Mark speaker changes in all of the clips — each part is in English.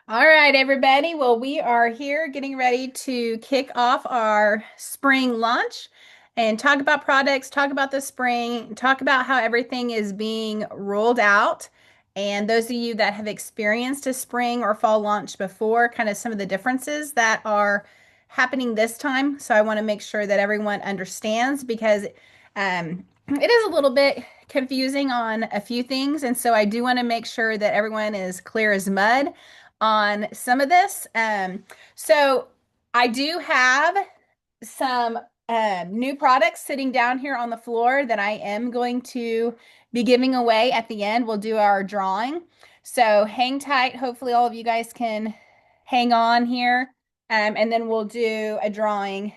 Speaker 1: All right, everybody. Well, we are here getting ready to kick off our spring launch and talk about products, talk about the spring, talk about how everything is being rolled out. And those of you that have experienced a spring or fall launch before, kind of some of the differences that are happening this time. So I want to make sure that everyone understands because it is a little bit confusing on a few things. And so I do want to make sure that everyone is clear as mud on some of this. So I do have some new products sitting down here on the floor that I am going to be giving away at the end. We'll do our drawing. So hang tight. Hopefully, all of you guys can hang on here. And then we'll do a drawing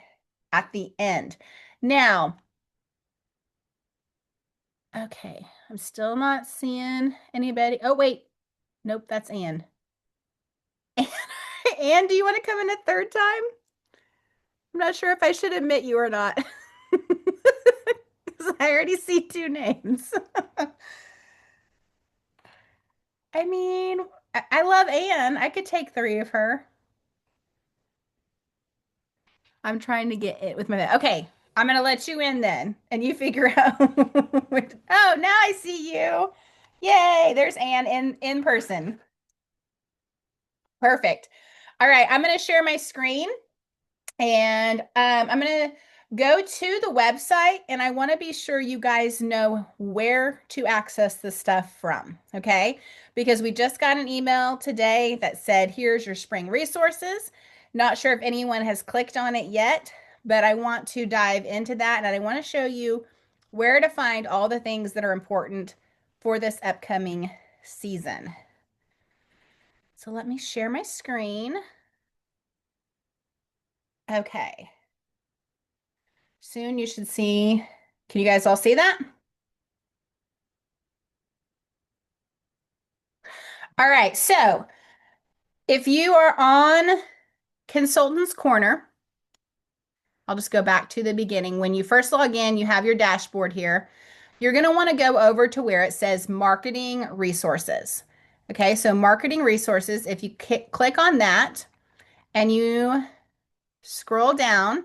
Speaker 1: at the end. Now, okay, I'm still not seeing anybody. Oh, wait. Nope, that's Ann. Ann, do you want to come in a third time? I'm not sure if I should admit you or not. 'Cause I already see two names. I mean, I love Anne. I could take three of her. I'm trying to get it with my. Okay, I'm gonna let you in then, and you figure out. Oh, now I see you. Yay! There's Anne in person. Perfect. All right, I'm gonna share my screen. And I'm going to go to the website and I want to be sure you guys know where to access the stuff from. Okay. Because we just got an email today that said, here's your spring resources. Not sure if anyone has clicked on it yet, but I want to dive into that and I want to show you where to find all the things that are important for this upcoming season. So let me share my screen. Okay. Soon you should see. Can you guys all see that? All right. So if you are on Consultants Corner, I'll just go back to the beginning. When you first log in, you have your dashboard here. You're going to want to go over to where it says Marketing Resources. Okay. So Marketing Resources, if you click on that and you scroll down,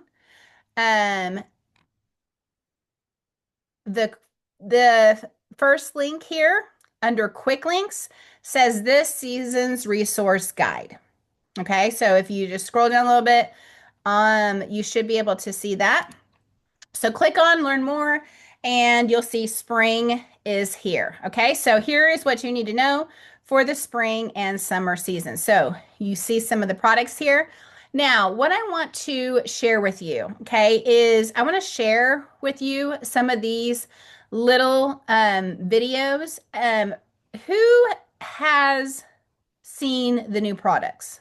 Speaker 1: um, the the first link here under quick links says this season's resource guide. Okay, so if you just scroll down a little bit, you should be able to see that. So click on learn more and you'll see spring is here. Okay, so here is what you need to know for the spring and summer season. So you see some of the products here. Now, what I want to share with you, okay, is I want to share with you some of these little videos. Who has seen the new products?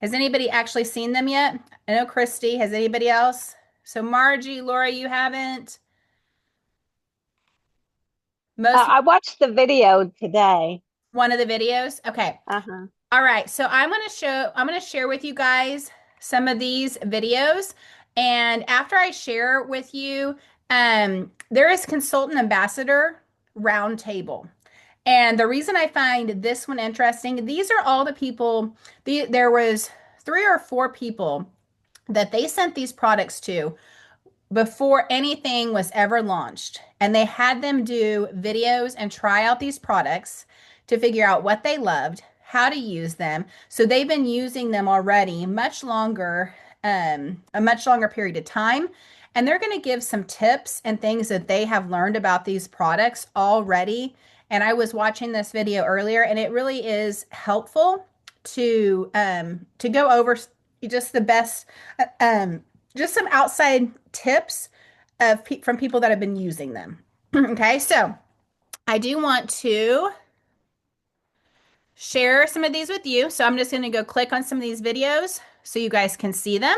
Speaker 1: Has anybody actually seen them yet? I know Christy. Has anybody else? So Margie, Laura, you haven't. Most
Speaker 2: I watched the video today.
Speaker 1: one of the videos. Okay.
Speaker 2: Uh-huh.
Speaker 1: All right. So I'm going to share with you guys some of these videos. And after I share with you, there is consultant ambassador roundtable. And the reason I find this one interesting, these are all the people, there was three or four people that they sent these products to before anything was ever launched. And they had them do videos and try out these products to figure out what they loved, how to use them. So they've been using them already a much longer period of time. And they're going to give some tips and things that they have learned about these products already. And I was watching this video earlier, and it really is helpful to go over just the best just some outside tips of from people that have been using them. Okay, so I do want to share some of these with you. So I'm just going to go click on some of these videos so you guys can see them.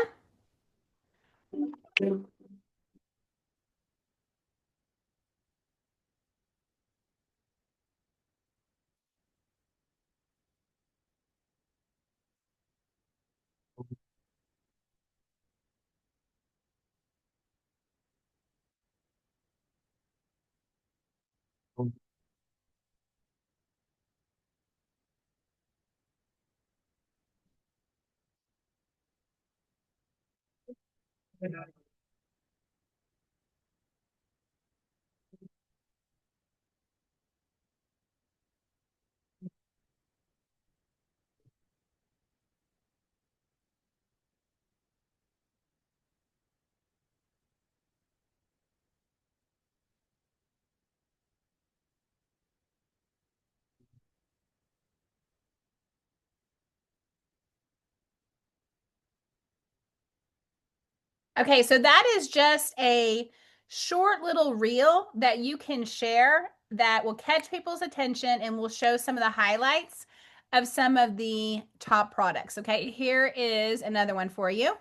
Speaker 1: Okay, so that is just a short little reel that you can share that will catch people's attention and will show some of the highlights of some of the top products. Okay, here is another one for you.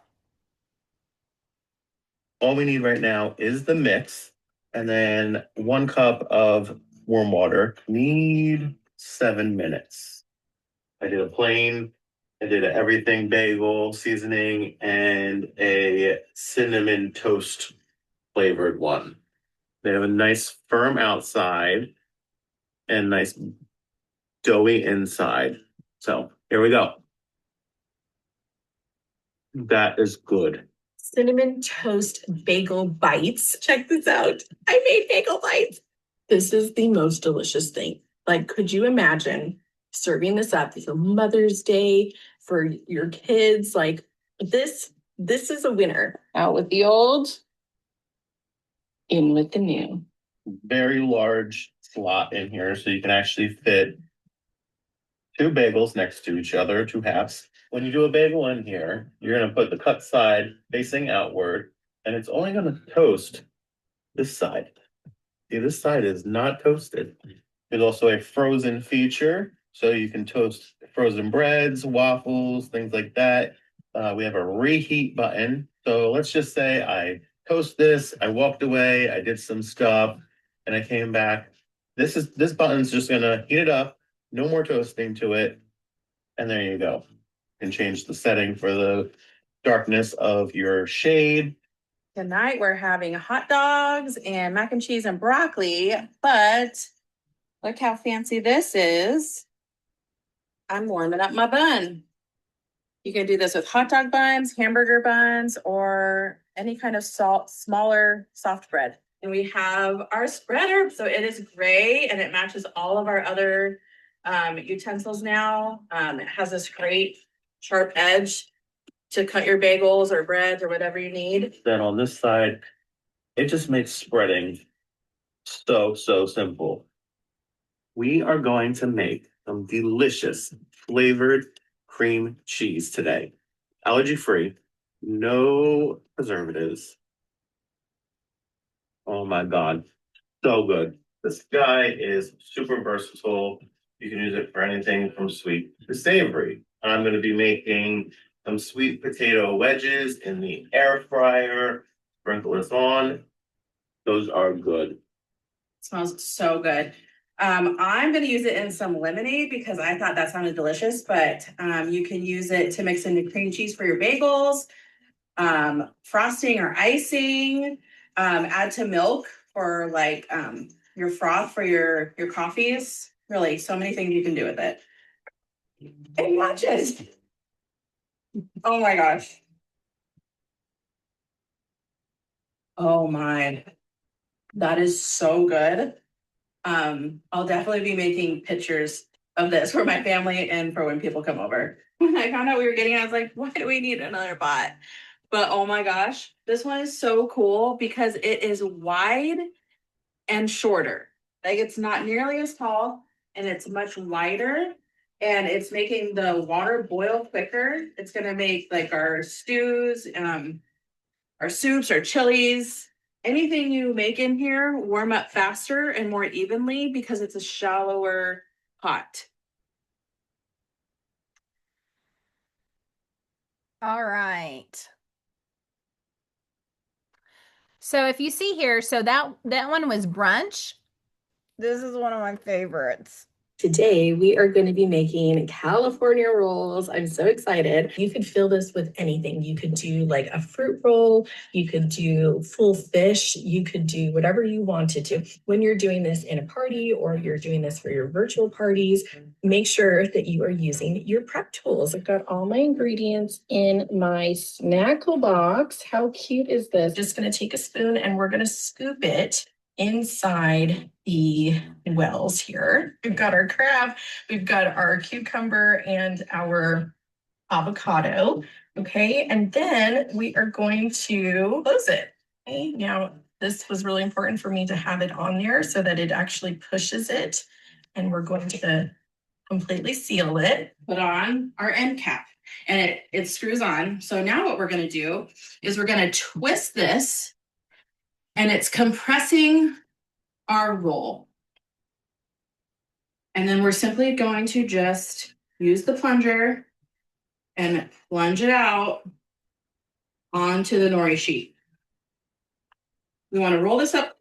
Speaker 3: All we need right now is the mix and then 1 cup of warm water. Need 7 minutes. I did a plain, I did a everything bagel seasoning and a cinnamon toast flavored one. They have a nice firm outside and nice doughy inside. So here we go. That is good.
Speaker 4: Cinnamon toast bagel bites. Check this out. I made bagel bites. This is the most delicious thing. Like, could you imagine serving this up? It's a Mother's Day for your kids. Like this is a winner. Out with the old, in with the new.
Speaker 3: Very large slot in here, so you can actually fit 2 bagels next to each other, 2 halves. When you do a bagel in here, you're going to put the cut side facing outward, and it's only going to toast this side. See, this side is not toasted. There's also a frozen feature, so you can toast frozen breads, waffles, things like that. We have a reheat button. So let's just say I toast this, I walked away, I did some stuff, and I came back. This button's just gonna heat it up, no more toasting to it, and there you go. You can change the setting for the darkness of your shade.
Speaker 4: Tonight we're having hot dogs and mac and cheese and broccoli, but look how fancy this is. I'm warming up my bun. You can do this with hot dog buns, hamburger buns, or any kind of smaller soft bread. And we have our spreader. So it is gray and it matches all of our other utensils now. It has this great sharp edge to cut your bagels or breads or whatever you need.
Speaker 3: Then on this side, it just makes spreading so simple. We are going to make some delicious flavored cream cheese today. Allergy free, no preservatives. Oh my God, so good. This guy is super versatile. You can use it for anything from sweet to savory. I'm going to be making some sweet potato wedges in the air fryer. Sprinkle this on. Those are good.
Speaker 4: Smells so good. I'm going to use it in some lemonade because I thought that sounded delicious, but you can use it to mix into cream cheese for your bagels, frosting or icing, add to milk for like your froth for your coffees. Really, so many things you can do with it. And matches. Oh my gosh. Oh my. That is so good. I'll definitely be making pictures of this for my family and for when people come over. When I found out we were getting it, I was like, why do we need another bot? But oh my gosh, this one is so cool because it is wide and shorter. Like it's not nearly as tall and it's much lighter and it's making the water boil quicker. It's gonna make like our stews, our soups, our chilies, anything you make in here warm up faster and more evenly because it's a shallower pot.
Speaker 1: All right. So if you see here, so that one was brunch. This is one of my favorites.
Speaker 5: Today, we are going to be making California rolls. I'm so excited. You could fill this with anything. You could do like a fruit roll, you could do full fish, you could do whatever you wanted to. When you're doing this in a party or you're doing this for your virtual parties, make sure that you are using your prep tools. I've got all my ingredients in my Snackle box. How cute is this? Just going to take a spoon and we're going to scoop it inside the wells here. We've got our crab, we've got our cucumber and our avocado. Okay, and then we are going to close it. Okay, now this was really important for me to have it on there so that it actually pushes it. And we're going to completely seal it.
Speaker 4: Put on our end cap and it screws on. So now what we're going to do is we're going to twist this and it's compressing our roll. And then we're simply going to just use the plunger and plunge it out onto the nori sheet. We want to roll this up.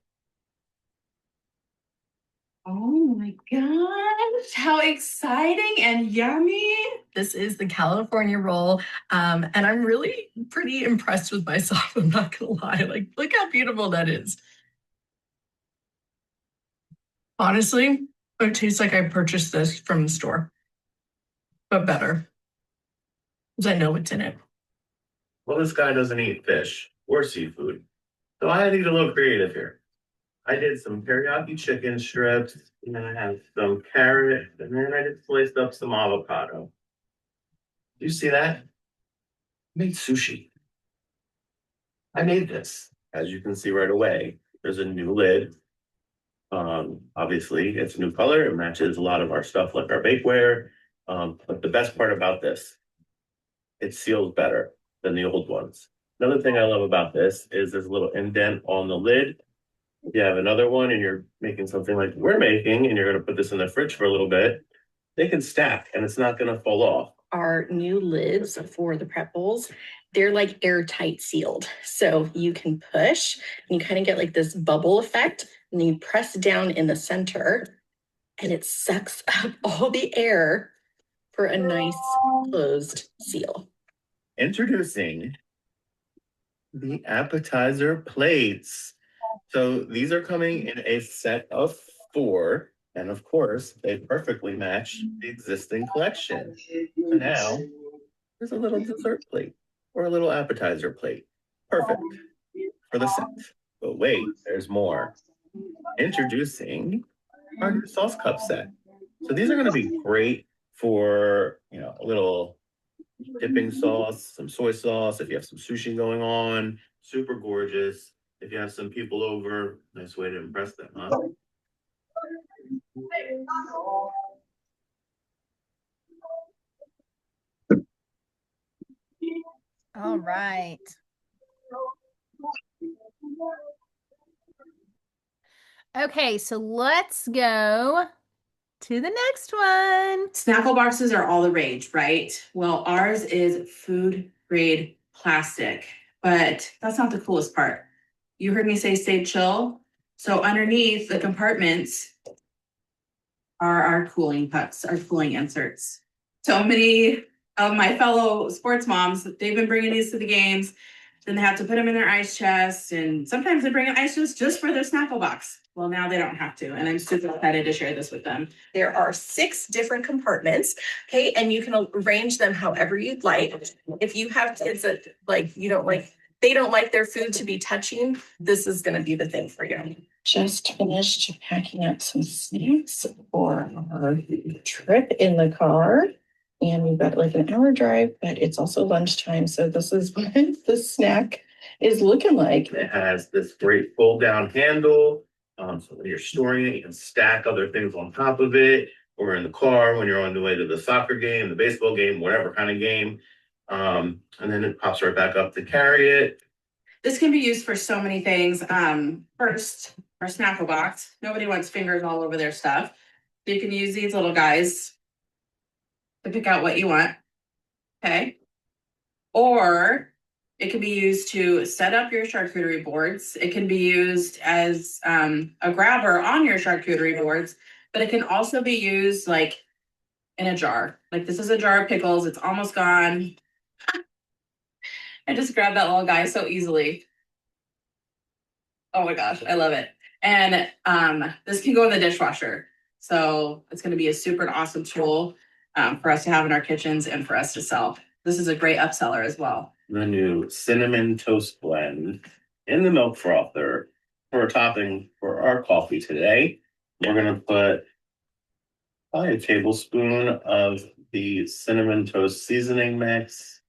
Speaker 4: Oh my gosh, how exciting and yummy.
Speaker 5: This is the California roll. And I'm really pretty impressed with myself. I'm not gonna lie. Like, look how beautiful that is. Honestly, it tastes like I purchased this from the store, but better. Because I know what's in it.
Speaker 3: Well, this guy doesn't eat fish or seafood. So I had to get a little creative here. I did some teriyaki chicken strips, and then I had some carrot, and then I just sliced up some avocado. You see that? I made sushi. I made this. As you can see right away, there's a new lid. Obviously, it's a new color. It matches a lot of our stuff, like our bakeware. But the best part about this, it seals better than the old ones. Another thing I love about this is there's a little indent on the lid. If you have another one and you're making something like we're making, and you're going to put this in the fridge for a little bit, they can stack and it's not going to fall off.
Speaker 5: Our new lids for the prep bowls, they're like airtight sealed. So you can push and you kind of get like this bubble effect, and then you press down in the center and it sucks up all the air for a nice closed seal.
Speaker 3: Introducing the appetizer plates. So these are coming in a set of 4, and of course, they perfectly match the existing collection. So now there's a little dessert plate or a little appetizer plate. Perfect for the set. But wait, there's more. Introducing our new sauce cup set. So these are going to be great for, a little dipping sauce, some soy sauce, if you have some sushi going on, super gorgeous. If you have some people over, nice way to impress them, huh?
Speaker 1: All right. Okay, so let's go to the next one.
Speaker 4: Snackle boxes are all the rage, right? Well, ours is food grade plastic, but that's not the coolest part. You heard me say stay chill. So underneath the compartments are our cooling pucks, our cooling inserts. So many of my fellow sports moms, they've been bringing these to the games. Then they have to put them in their ice chest, and sometimes they bring an ice chest just for their Snackle box. Well, now they don't have to, and I'm super excited to share this with them.
Speaker 5: There are 6 different compartments, okay, and you can arrange them however you'd like. If you have kids that they don't like their food to be touching, this is going to be the thing for you. Just finished packing up some snacks for our trip in the car. And we've got like an hour drive, but it's also lunchtime. So this is what the snack is looking like.
Speaker 3: It has this great fold down handle. So when you're storing it, you can stack other things on top of it, or in the car when you're on the way to the soccer game, the baseball game, whatever kind of game. And then it pops right back up to carry it.
Speaker 4: This can be used for so many things. First, our Snackle box. Nobody wants fingers all over their stuff. So you can use these little guys to pick out what you want. Okay. Or it can be used to set up your charcuterie boards. It can be used as a grabber on your charcuterie boards. but it can also be used like in a jar. Like this is a jar of pickles. It's almost gone. I just grabbed that little guy so easily. Oh my gosh, I love it. And this can go in the dishwasher. So it's going to be a super awesome tool for us to have in our kitchens and for us to sell. This is a great upseller as well.
Speaker 3: The new cinnamon toast blend in the milk frother for a topping for our coffee today. We're going to put probably a tablespoon of the cinnamon toast seasoning mix.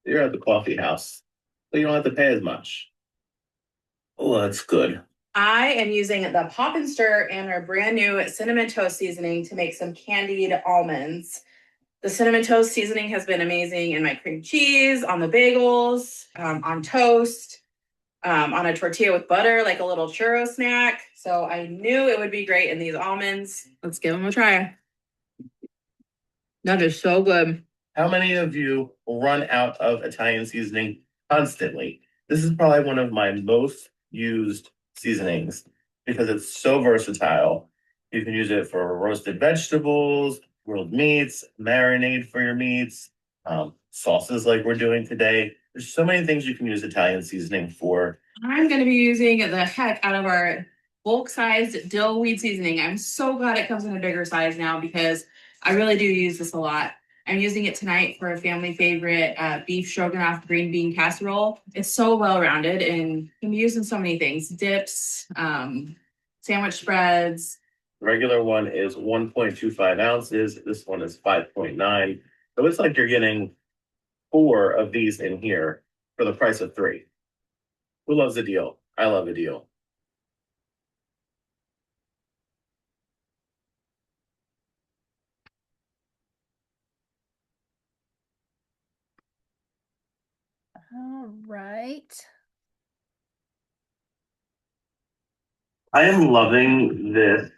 Speaker 3: You're at the coffee house, so you don't have to pay as much. Oh, that's good.
Speaker 4: I am using the Pop and Stir and our brand new cinnamon toast seasoning to make some candied almonds. The cinnamon toast seasoning has been amazing in my cream cheese, on the bagels, on toast, on a tortilla with butter, like a little churro snack. So I knew it would be great in these almonds. Let's give them a try. That is so good.
Speaker 3: How many of you run out of Italian seasoning constantly? This is probably one of my most used seasonings because it's so versatile. You can use it for roasted vegetables, grilled meats, marinade for your meats, sauces like we're doing today. There's so many things you can use Italian seasoning for.
Speaker 4: I'm going to be using the heck out of our bulk sized dill weed seasoning. I'm so glad it comes in a bigger size now because I really do use this a lot. I'm using it tonight for a family favorite beef stroganoff green bean casserole. It's so well rounded and can be used in so many things: dips, sandwich spreads.
Speaker 3: The regular one is 1.25 ounces. This one is 5.9. So it's like you're getting 4 of these in here for the price of 3. Who loves a deal? I love a deal.
Speaker 1: All right.
Speaker 3: I am loving this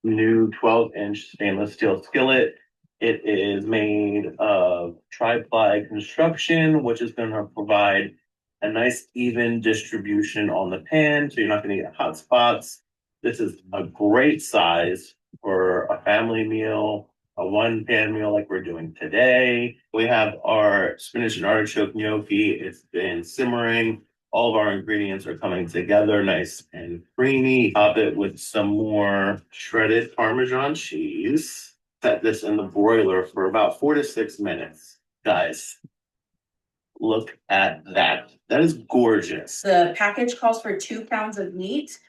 Speaker 3: new 12-inch stainless steel skillet. It is made of tri-ply construction, which is going to provide a nice even distribution on the pan, so you're not going to get hot spots. This is a great size for a family meal, a one-pan meal like we're doing today. We have our spinach and artichoke gnocchi. It's been simmering. All of our ingredients are coming together nice and creamy. Top it with some more shredded Parmesan cheese. Set this in the broiler for about 4 to 6 minutes. Guys, look at that. That is gorgeous.
Speaker 4: The package calls for 2 pounds of meat,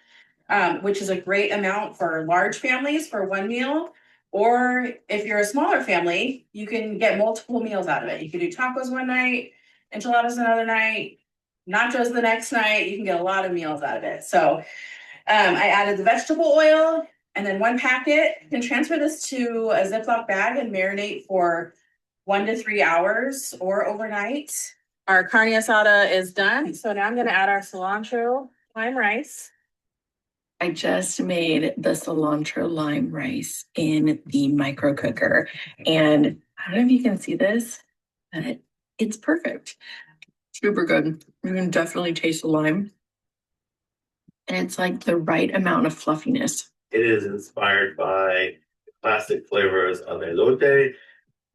Speaker 4: which is a great amount for large families for one meal. Or if you're a smaller family, you can get multiple meals out of it. You can do tacos one night, enchiladas another night, nachos the next night. You can get a lot of meals out of it. So I added the vegetable oil and then 1 packet. You can transfer this to a Ziploc bag and marinate for 1 to 3 hours or overnight. Our carne asada is done. So now I'm going to add our cilantro lime rice.
Speaker 5: I just made the cilantro lime rice in the micro cooker. And I don't know if you can see this, but it's perfect. Super good. You can definitely taste the lime. And it's like the right amount of fluffiness.
Speaker 3: It is inspired by classic flavors of elote,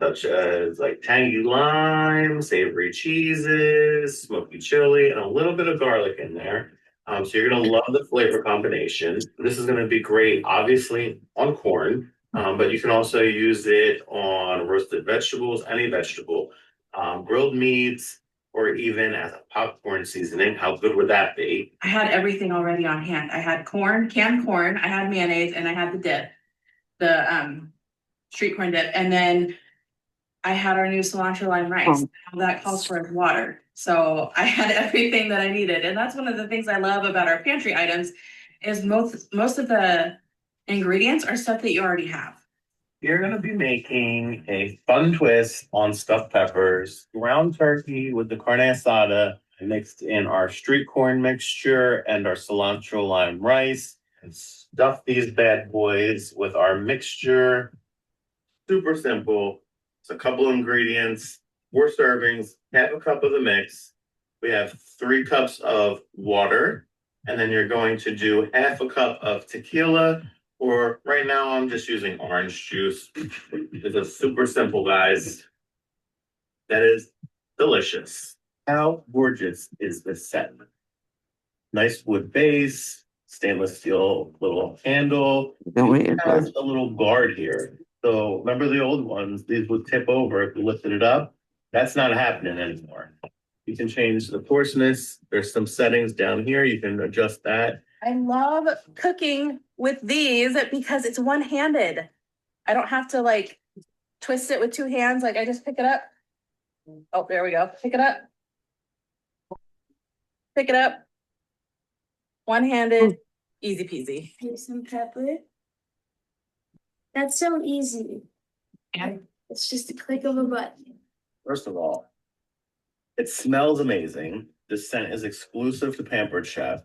Speaker 3: such as like tangy lime, savory cheeses, smoky chili, and a little bit of garlic in there. So you're gonna love the flavor combination. This is gonna be great, obviously, on corn, but you can also use it on roasted vegetables, any vegetable, grilled meats, or even as a popcorn seasoning. How good would that be?
Speaker 4: I had everything already on hand. I had corn, canned corn, I had mayonnaise, and I had the dip, the street corn dip. And then I had our new cilantro lime rice. All that calls for is water. So I had everything that I needed. And that's one of the things I love about our pantry items is most of the ingredients are stuff that you already have.
Speaker 3: You're going to be making a fun twist on stuffed peppers, ground turkey with the carne asada, mixed in our street corn mixture and our cilantro lime rice, and stuff these bad boys with our mixture. Super simple. It's a couple ingredients, 4 servings, half a cup of the mix. We have 3 cups of water, and then you're going to do half a cup of tequila, Or right now, I'm just using orange juice. It's a super simple, guys. That is delicious. How gorgeous is this set? Nice wood base, stainless steel little handle.
Speaker 6: Don't wait
Speaker 3: It has a little guard here. So remember the old ones, these would tip over if you lifted it up. That's not happening anymore. You can change the coarseness. There's some settings down here. You can adjust that.
Speaker 4: I love cooking with these because it's one-handed. I don't have to like twist it with two hands. Like I just pick it up. Oh, there we go. Pick it up. Pick it up. One-handed, easy peasy.
Speaker 7: Here's some pepper. That's so easy.
Speaker 4: And
Speaker 7: It's just a click of a button.
Speaker 3: First of all, it smells amazing. This scent is exclusive to Pampered Chef.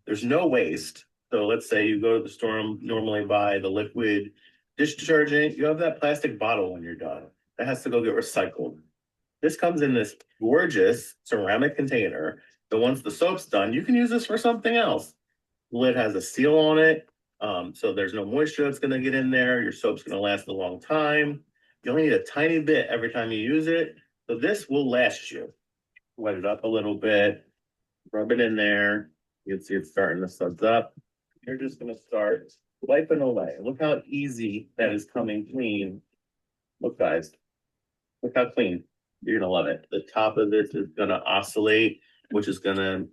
Speaker 3: There's no waste. So let's say you go to the store and normally buy the liquid dish detergent. You have that plastic bottle when you're done. That has to go get recycled. This comes in this gorgeous ceramic container. So once the soap's done, you can use this for something else. The lid has a seal on it. So there's no moisture that's gonna get in there. Your soap's gonna last a long time. You only need a tiny bit every time you use it. So this will last you. Wet it up a little bit, rub it in there. You can see it's starting to suds up. You're just gonna start wiping away. Look how easy that is coming clean. Look, guys, look how clean. You're gonna love it. The top of this is gonna oscillate, which is gonna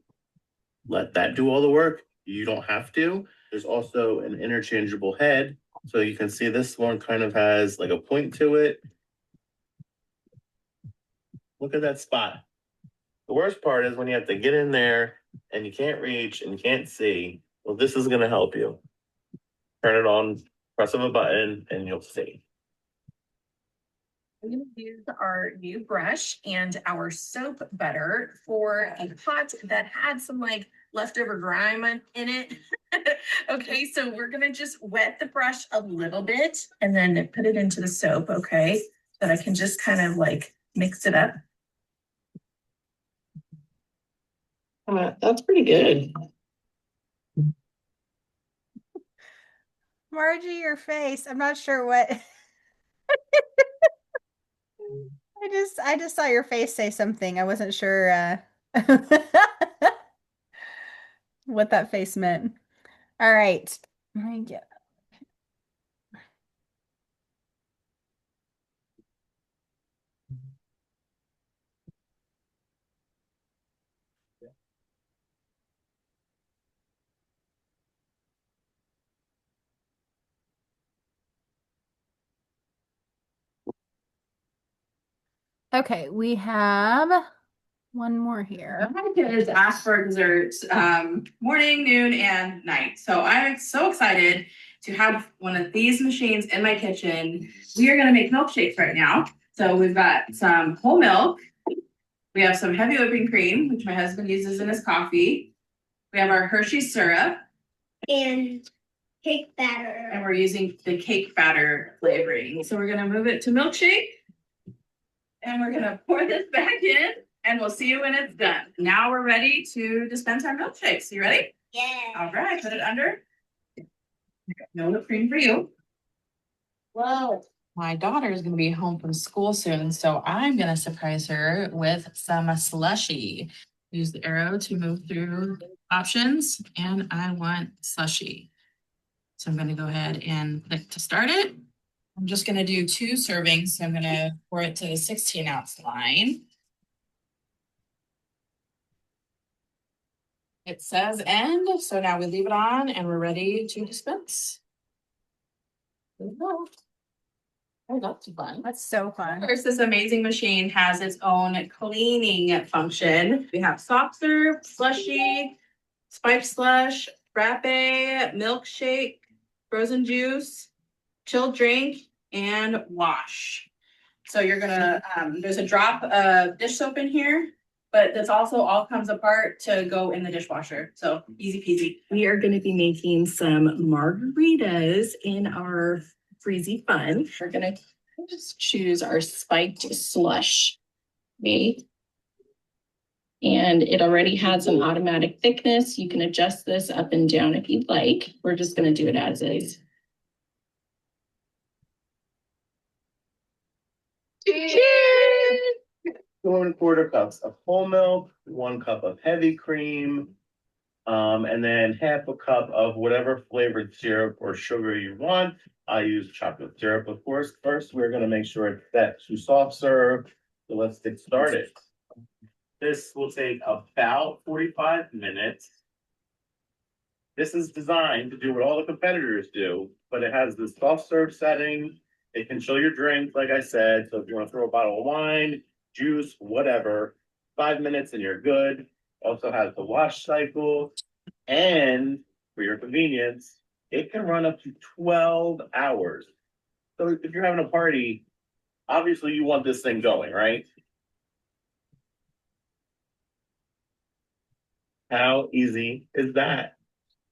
Speaker 3: let that do all the work. You don't have to. There's also an interchangeable head. So you can see this one kind of has like a point to it. Look at that spot. The worst part is when you have to get in there and you can't reach and you can't see. Well, this is gonna help you. Turn it on, press of a button, and you'll see.
Speaker 5: I'm gonna use our new brush and our soap butter for a pot that had some like leftover grime in it. Okay, so we're gonna just wet the brush a little bit and then put it into the soap, okay? That I can just kind of like mix it up. That's pretty good.
Speaker 1: Margie, your face. I'm not sure what. I just saw your face say something. I wasn't sure what that face meant. All right. Let me get. Okay, we have one more here.
Speaker 4: My kids ask for desserts morning, noon, and night. So I'm so excited to have one of these machines in my kitchen. We are going to make milkshakes right now. So we've got some whole milk. We have some heavy whipping cream, which my husband uses in his coffee. We have our Hershey syrup.
Speaker 7: And cake batter.
Speaker 4: And we're using the cake batter flavoring. So we're going to move it to milkshake. And we're going to pour this back in. And we'll see you when it's done. Now we're ready to dispense our milkshakes. You ready?
Speaker 7: Yeah.
Speaker 4: All right, put it under. No whipped cream for you.
Speaker 7: Whoa.
Speaker 8: My daughter is going to be home from school soon, so I'm going to surprise her with some slushy. Use the arrow to move through options, and I want slushy. So I'm going to go ahead and click to start it. I'm just going to do 2 servings, so I'm going to pour it to the 16-ounce line. It says end, so now we leave it on and we're ready to dispense. There we go. Oh, that's fun.
Speaker 1: That's so fun.
Speaker 4: Of course, this amazing machine has its own cleaning function. We have soft serve, slushy, spiked slush, frappe, milkshake, frozen juice, chilled drink, and wash. So you're gonna, there's a drop of dish soap in here, but this also all comes apart to go in the dishwasher. So easy peasy.
Speaker 5: We are gonna be making some margaritas in our Freezy Fun. We're gonna just choose our spiked slush. Okay. And it already has an automatic thickness. You can adjust this up and down if you'd like. We're just gonna do it as is. Cheers!
Speaker 3: 2¼ cups of whole milk, 1 cup of heavy cream, and then half a cup of whatever flavored syrup or sugar you want. I use chocolate syrup, of course. First, we're gonna make sure it's set to soft serve. So let's get started. This will take about 45 minutes. This is designed to do what all the competitors do, but it has the soft serve setting. It can chill your drink, like I said. So if you want to throw a bottle of wine, juice, whatever, 5 minutes and you're good. Also has the wash cycle. And for your convenience, it can run up to 12 hours. So if you're having a party, obviously you want this thing going, right? How easy is that?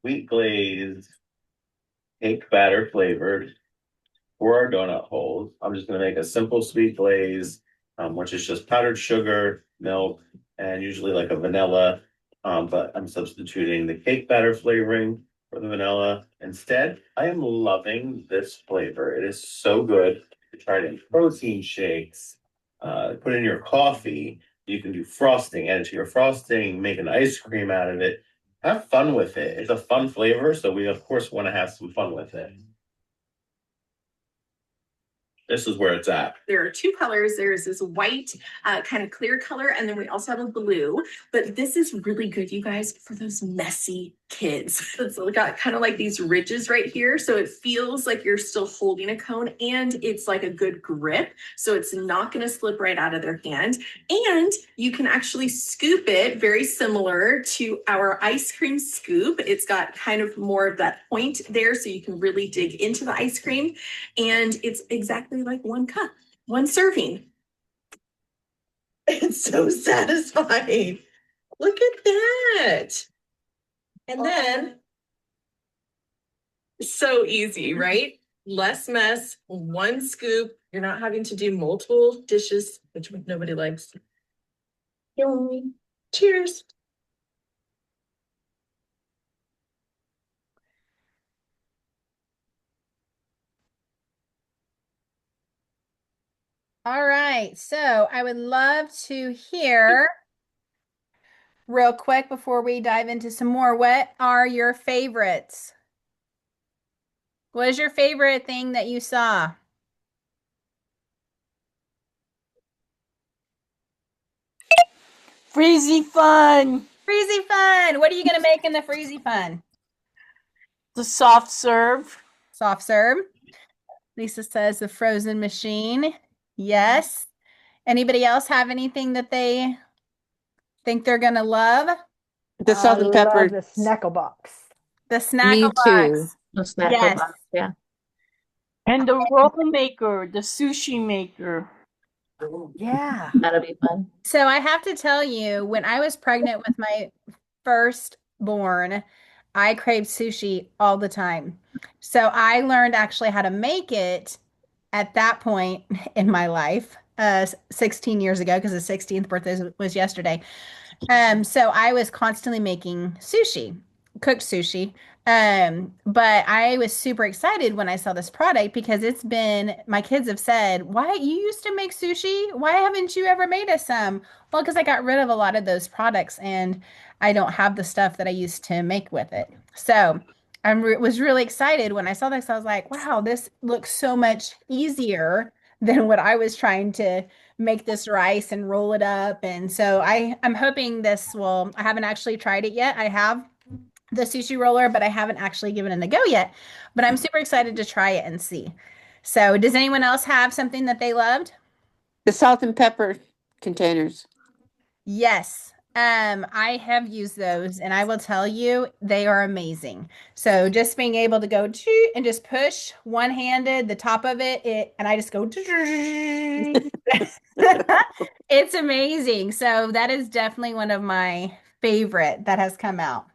Speaker 3: Wheat glazed, cake batter flavored for our donut holes. I'm just going to make a simple sweet glaze, which is just powdered sugar, milk, and usually like a vanilla. But I'm substituting the cake batter flavoring for the vanilla. Instead, I am loving this flavor. It is so good. You can try it in protein shakes, put in your coffee. You can do frosting, add it to your frosting, make an ice cream out of it. Have fun with it. It's a fun flavor, so we of course want to have some fun with it. This is where it's at.
Speaker 6: There are two colors. There's this white, kind of clear color, and then we also have a blue. But this is really good, you guys, for those messy kids. It's got kind of like these ridges right here, so it feels like you're still holding a cone, and it's like a good grip, so it's not going to slip right out of their hand. And you can actually scoop it, very similar to our ice cream scoop. It's got kind of more of that point there, so you can really dig into the ice cream. And it's exactly like 1 cup, 1 serving.
Speaker 5: It's so satisfying. Look at that. And then, so easy, right? Less mess, 1 scoop. You're not having to do multiple dishes, which nobody likes. Yummy. Cheers.
Speaker 1: All right, so I would love to hear real quick before we dive into some more. What are your favorites? What is your favorite thing that you saw?
Speaker 9: Freezy Fun,
Speaker 1: Freezy Fun. What are you going to make in the Freezy Fun?
Speaker 9: the soft serve.
Speaker 1: Soft serve. Lisa says the frozen machine. Yes. Anybody else have anything that they think they're going to love?
Speaker 10: The salt and pepper.
Speaker 2: The Snackle Box.
Speaker 1: The
Speaker 10: Me
Speaker 1: Snackle
Speaker 10: too.
Speaker 1: Box.
Speaker 10: The snackle
Speaker 1: Yes.
Speaker 10: box, yeah.
Speaker 9: And the roll maker, the sushi maker.
Speaker 2: Yeah.
Speaker 10: That'll be fun.
Speaker 1: So I have to tell you, when I was pregnant with my firstborn, I craved sushi all the time. So I learned actually how to make it at that point in my life, 16 years ago, because the 16th birthday was yesterday. So I was constantly making sushi, cooked sushi. But I was super excited when I saw this product because it's been, my kids have said, why you used to make sushi? Why haven't you ever made us some? Well, because I got rid of a lot of those products and I don't have the stuff that I used to make with it. So I was really excited when I saw this. I was like, wow, this looks so much easier than what I was trying to make this rice and roll it up. And so I'm hoping this will, I haven't actually tried it yet. I have the sushi roller, but I haven't actually given it a go yet. But I'm super excited to try it and see. So does anyone else have something that they loved?
Speaker 10: The salt and pepper containers.
Speaker 1: Yes. I have used those and I will tell you they are amazing. So just being able to go to and just push one-handed the top of it, and I just go it's amazing. So that is definitely one of my favorite that has come out.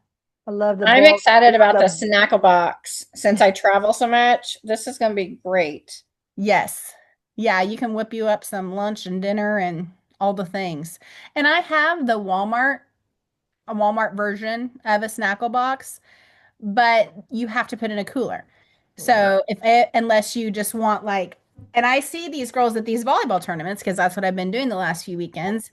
Speaker 2: I love the
Speaker 11: I'm
Speaker 2: bulk-
Speaker 11: excited about the
Speaker 2: the-
Speaker 11: Snackle Box. Since I travel so much, this is going to be great.
Speaker 1: Yes. Yeah, you can whip you up some lunch and dinner and all the things. And I have a Walmart version of a Snackle Box, but you have to put in a cooler. So unless you just want like And I see these girls at these volleyball tournaments because that's what I've been doing the last few weekends.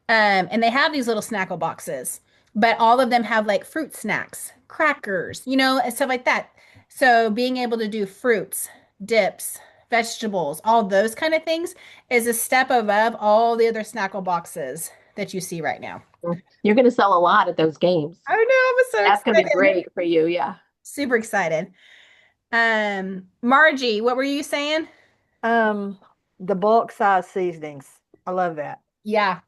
Speaker 1: And they have these little snackle boxes, but all of them have like fruit snacks, crackers, and stuff like that. So being able to do fruits, dips, vegetables, all those kind of things is a step above all the other snackle boxes that you see right now.
Speaker 12: You're going to sell a lot at those games.
Speaker 1: I know, I'm so
Speaker 12: That's going to be
Speaker 1: excited.
Speaker 12: great for you. Yeah.
Speaker 1: Super excited. Margie, what were you saying?
Speaker 2: The bulk size seasonings. I love that.
Speaker 1: Yeah.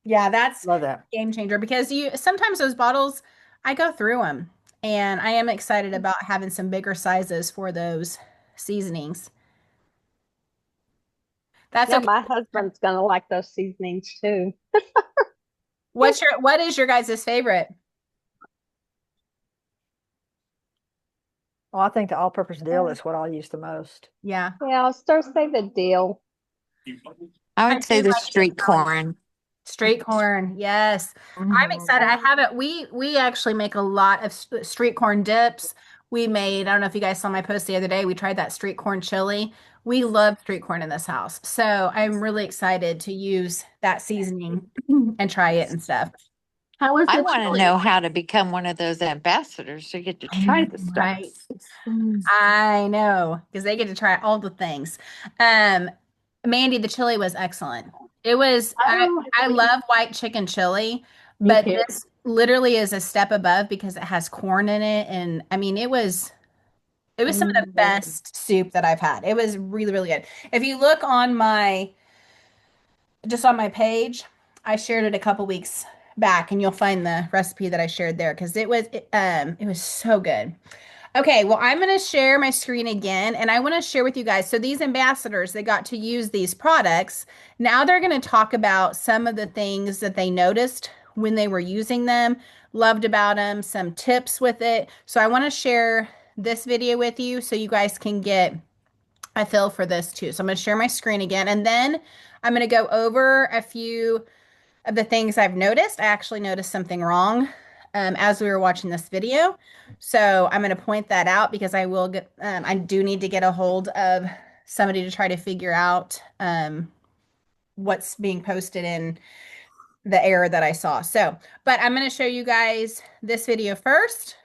Speaker 1: Yeah, that's
Speaker 2: Love that.
Speaker 1: game changer because sometimes those bottles, I go through them and I am excited about having some bigger sizes for those seasonings. That's
Speaker 9: Yeah,
Speaker 1: okay.
Speaker 9: my husband's gonna like those seasonings too.
Speaker 1: What is your guys' favorite?
Speaker 2: Well, I think the all-purpose dill is what I'll use the most.
Speaker 1: Yeah.
Speaker 9: Yeah, I'll still say the deal.
Speaker 10: I would say
Speaker 1: do
Speaker 10: the
Speaker 1: like
Speaker 10: street corn.
Speaker 1: Street corn, yes. I'm excited. I haven't. We actually make a lot of street corn dips. We made. I don't know if you guys saw my post the other day. We tried that street corn chili. We love street corn in this house, so I'm really excited to use that seasoning and try it and stuff.
Speaker 12: How is
Speaker 10: I
Speaker 12: the
Speaker 10: want to
Speaker 12: chili?
Speaker 10: know how to become one of those ambassadors to get to try the stuff.
Speaker 1: Right. I know because they get to try all the things. Mandy, the chili was excellent. It was. I love white chicken chili,
Speaker 12: Me
Speaker 1: but
Speaker 12: too.
Speaker 1: this literally is a step above because it has corn in it, and I mean, it was some of the best soup that I've had. It was really, really good. If you look on my page, I shared it a couple weeks back, and you'll find the recipe that I shared there because it was so good. Okay, well, I'm going to share my screen again, and I want to share with you guys. So these ambassadors, they got to use these products. Now they're going to talk about some of the things that they noticed when they were using them, loved about them, some tips with it. So I want to share this video with you so you guys can get a feel for this too. So I'm going to share my screen again, and then I'm going to go over a few of the things I've noticed. I actually noticed something wrong as we were watching this video. So I'm going to point that out because I will get, I do need to get a hold of somebody to try to figure out what's being posted in the error that I saw. So, but I'm going to show you guys this video first.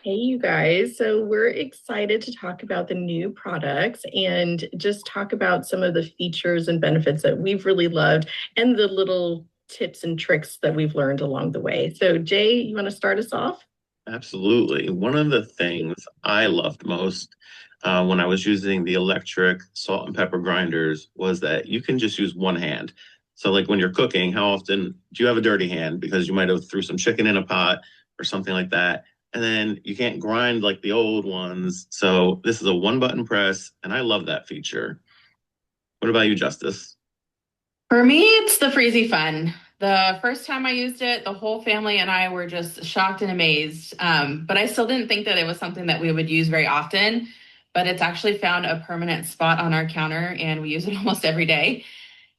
Speaker 5: Hey, you guys. So we're excited to talk about the new products and just talk about some of the features and benefits that we've really loved and the little tips and tricks that we've learned along the way. So Jay, you want to start us off?
Speaker 3: Absolutely. One of the things I loved most when I was using the electric salt and pepper grinders was that you can just use one hand. So like when you're cooking, how often do you have a dirty hand because you might have threw some chicken in a pot or something like that? And then you can't grind like the old ones. So this is a one button press, and I love that feature. What about you, Justice?
Speaker 8: For me, it's the Freezy Fun. The first time I used it, the whole family and I were just shocked and amazed. But I still didn't think that it was something that we would use very often. But it's actually found a permanent spot on our counter, and we use it almost every day.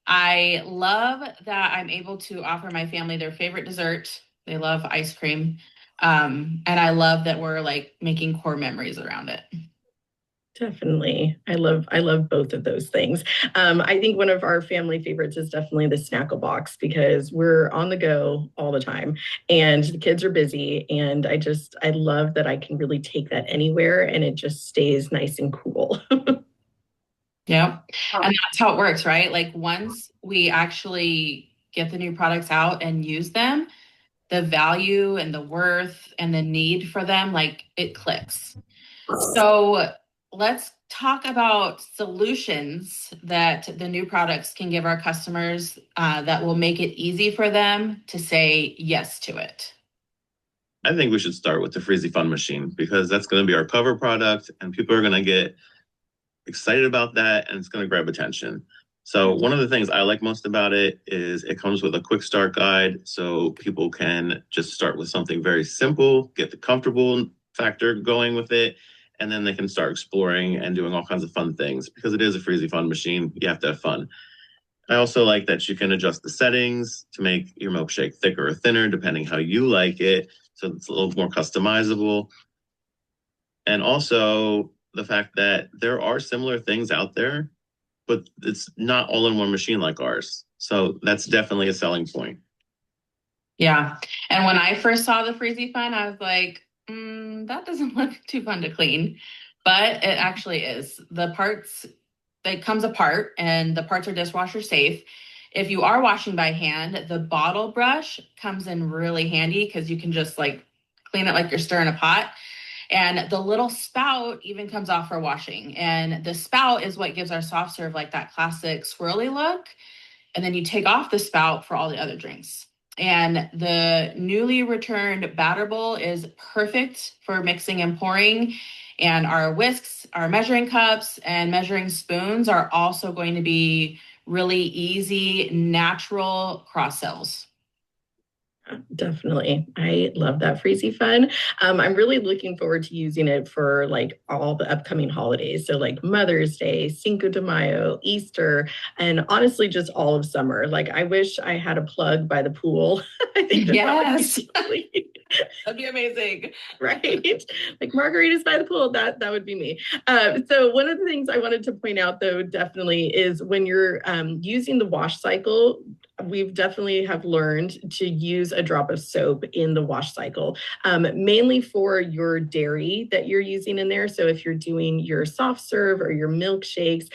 Speaker 8: I love that I'm able to offer my family their favorite dessert. They love ice cream. And I love that we're like making core memories around it.
Speaker 5: Definitely. I love both of those things. I think one of our family favorites is definitely the Snackle Box because we're on the go all the time and the kids are busy. And I love that I can really take that anywhere and it just stays nice and cool.
Speaker 8: Yeah. And that's how it works, right? Like once we actually get the new products out and use them, the value and the worth and the need for them, like it clicks. So let's talk about solutions that the new products can give our customers that will make it easy for them to say yes to it.
Speaker 3: I think we should start with the Freezy Fun machine because that's going to be our cover product and people are going to get excited about that and it's going to grab attention. So one of the things I like most about it is it comes with a quick start guide so people can just start with something very simple, get the comfortable factor going with it, and then they can start exploring and doing all kinds of fun things because it is a Freezy Fun machine. You have to have fun. I also like that you can adjust the settings to make your milkshake thicker or thinner, depending how you like it. So it's a little more customizable. And also the fact that there are similar things out there, but it's not all in one machine like ours. So that's definitely a selling point.
Speaker 8: Yeah. And when I first saw the Freezy Fun, I was like, that doesn't look too fun to clean. But it actually is. The parts, it comes apart and the parts are dishwasher safe. If you are washing by hand, the bottle brush comes in really handy because you can just like clean it like you're stirring a pot. And the little spout even comes off for washing. And the spout is what gives our soft serve like that classic swirly look. And then you take off the spout for all the other drinks. And the newly returned batter bowl is perfect for mixing and pouring. And our whisks, our measuring cups, and measuring spoons are also going to be really easy, natural cross sells.
Speaker 5: Definitely. I love that Freezy Fun. I'm really looking forward to using it for like all the upcoming holidays. So like Mother's Day, Cinco de Mayo, Easter, and honestly, just all of summer. Like I wish I had a plug by the pool. I think
Speaker 8: Yes.
Speaker 5: that'd be amazing. Right. Like margaritas by the pool. That would be me. So one of the things I wanted to point out though, definitely is when you're using the wash cycle, we've definitely have learned to use a drop of soap in the wash cycle, mainly for your dairy that you're using in there. So if you're doing your soft serve or your milkshakes,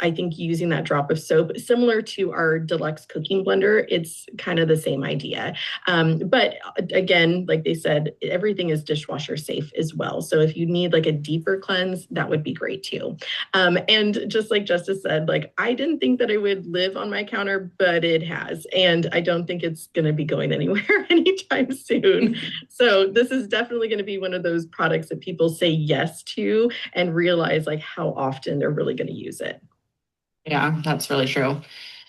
Speaker 5: I think using that drop of soap, similar to our deluxe cooking blender, it's kind of the same idea. But again, like they said, everything is dishwasher safe as well. So if you need like a deeper cleanse, that would be great too. And just like Justice said, like I didn't think that it would live on my counter, but it has. And I don't think it's going to be going anywhere anytime soon. So this is definitely going to be one of those products that people say yes to and realize like how often they're really going to use it.
Speaker 8: Yeah, that's really true.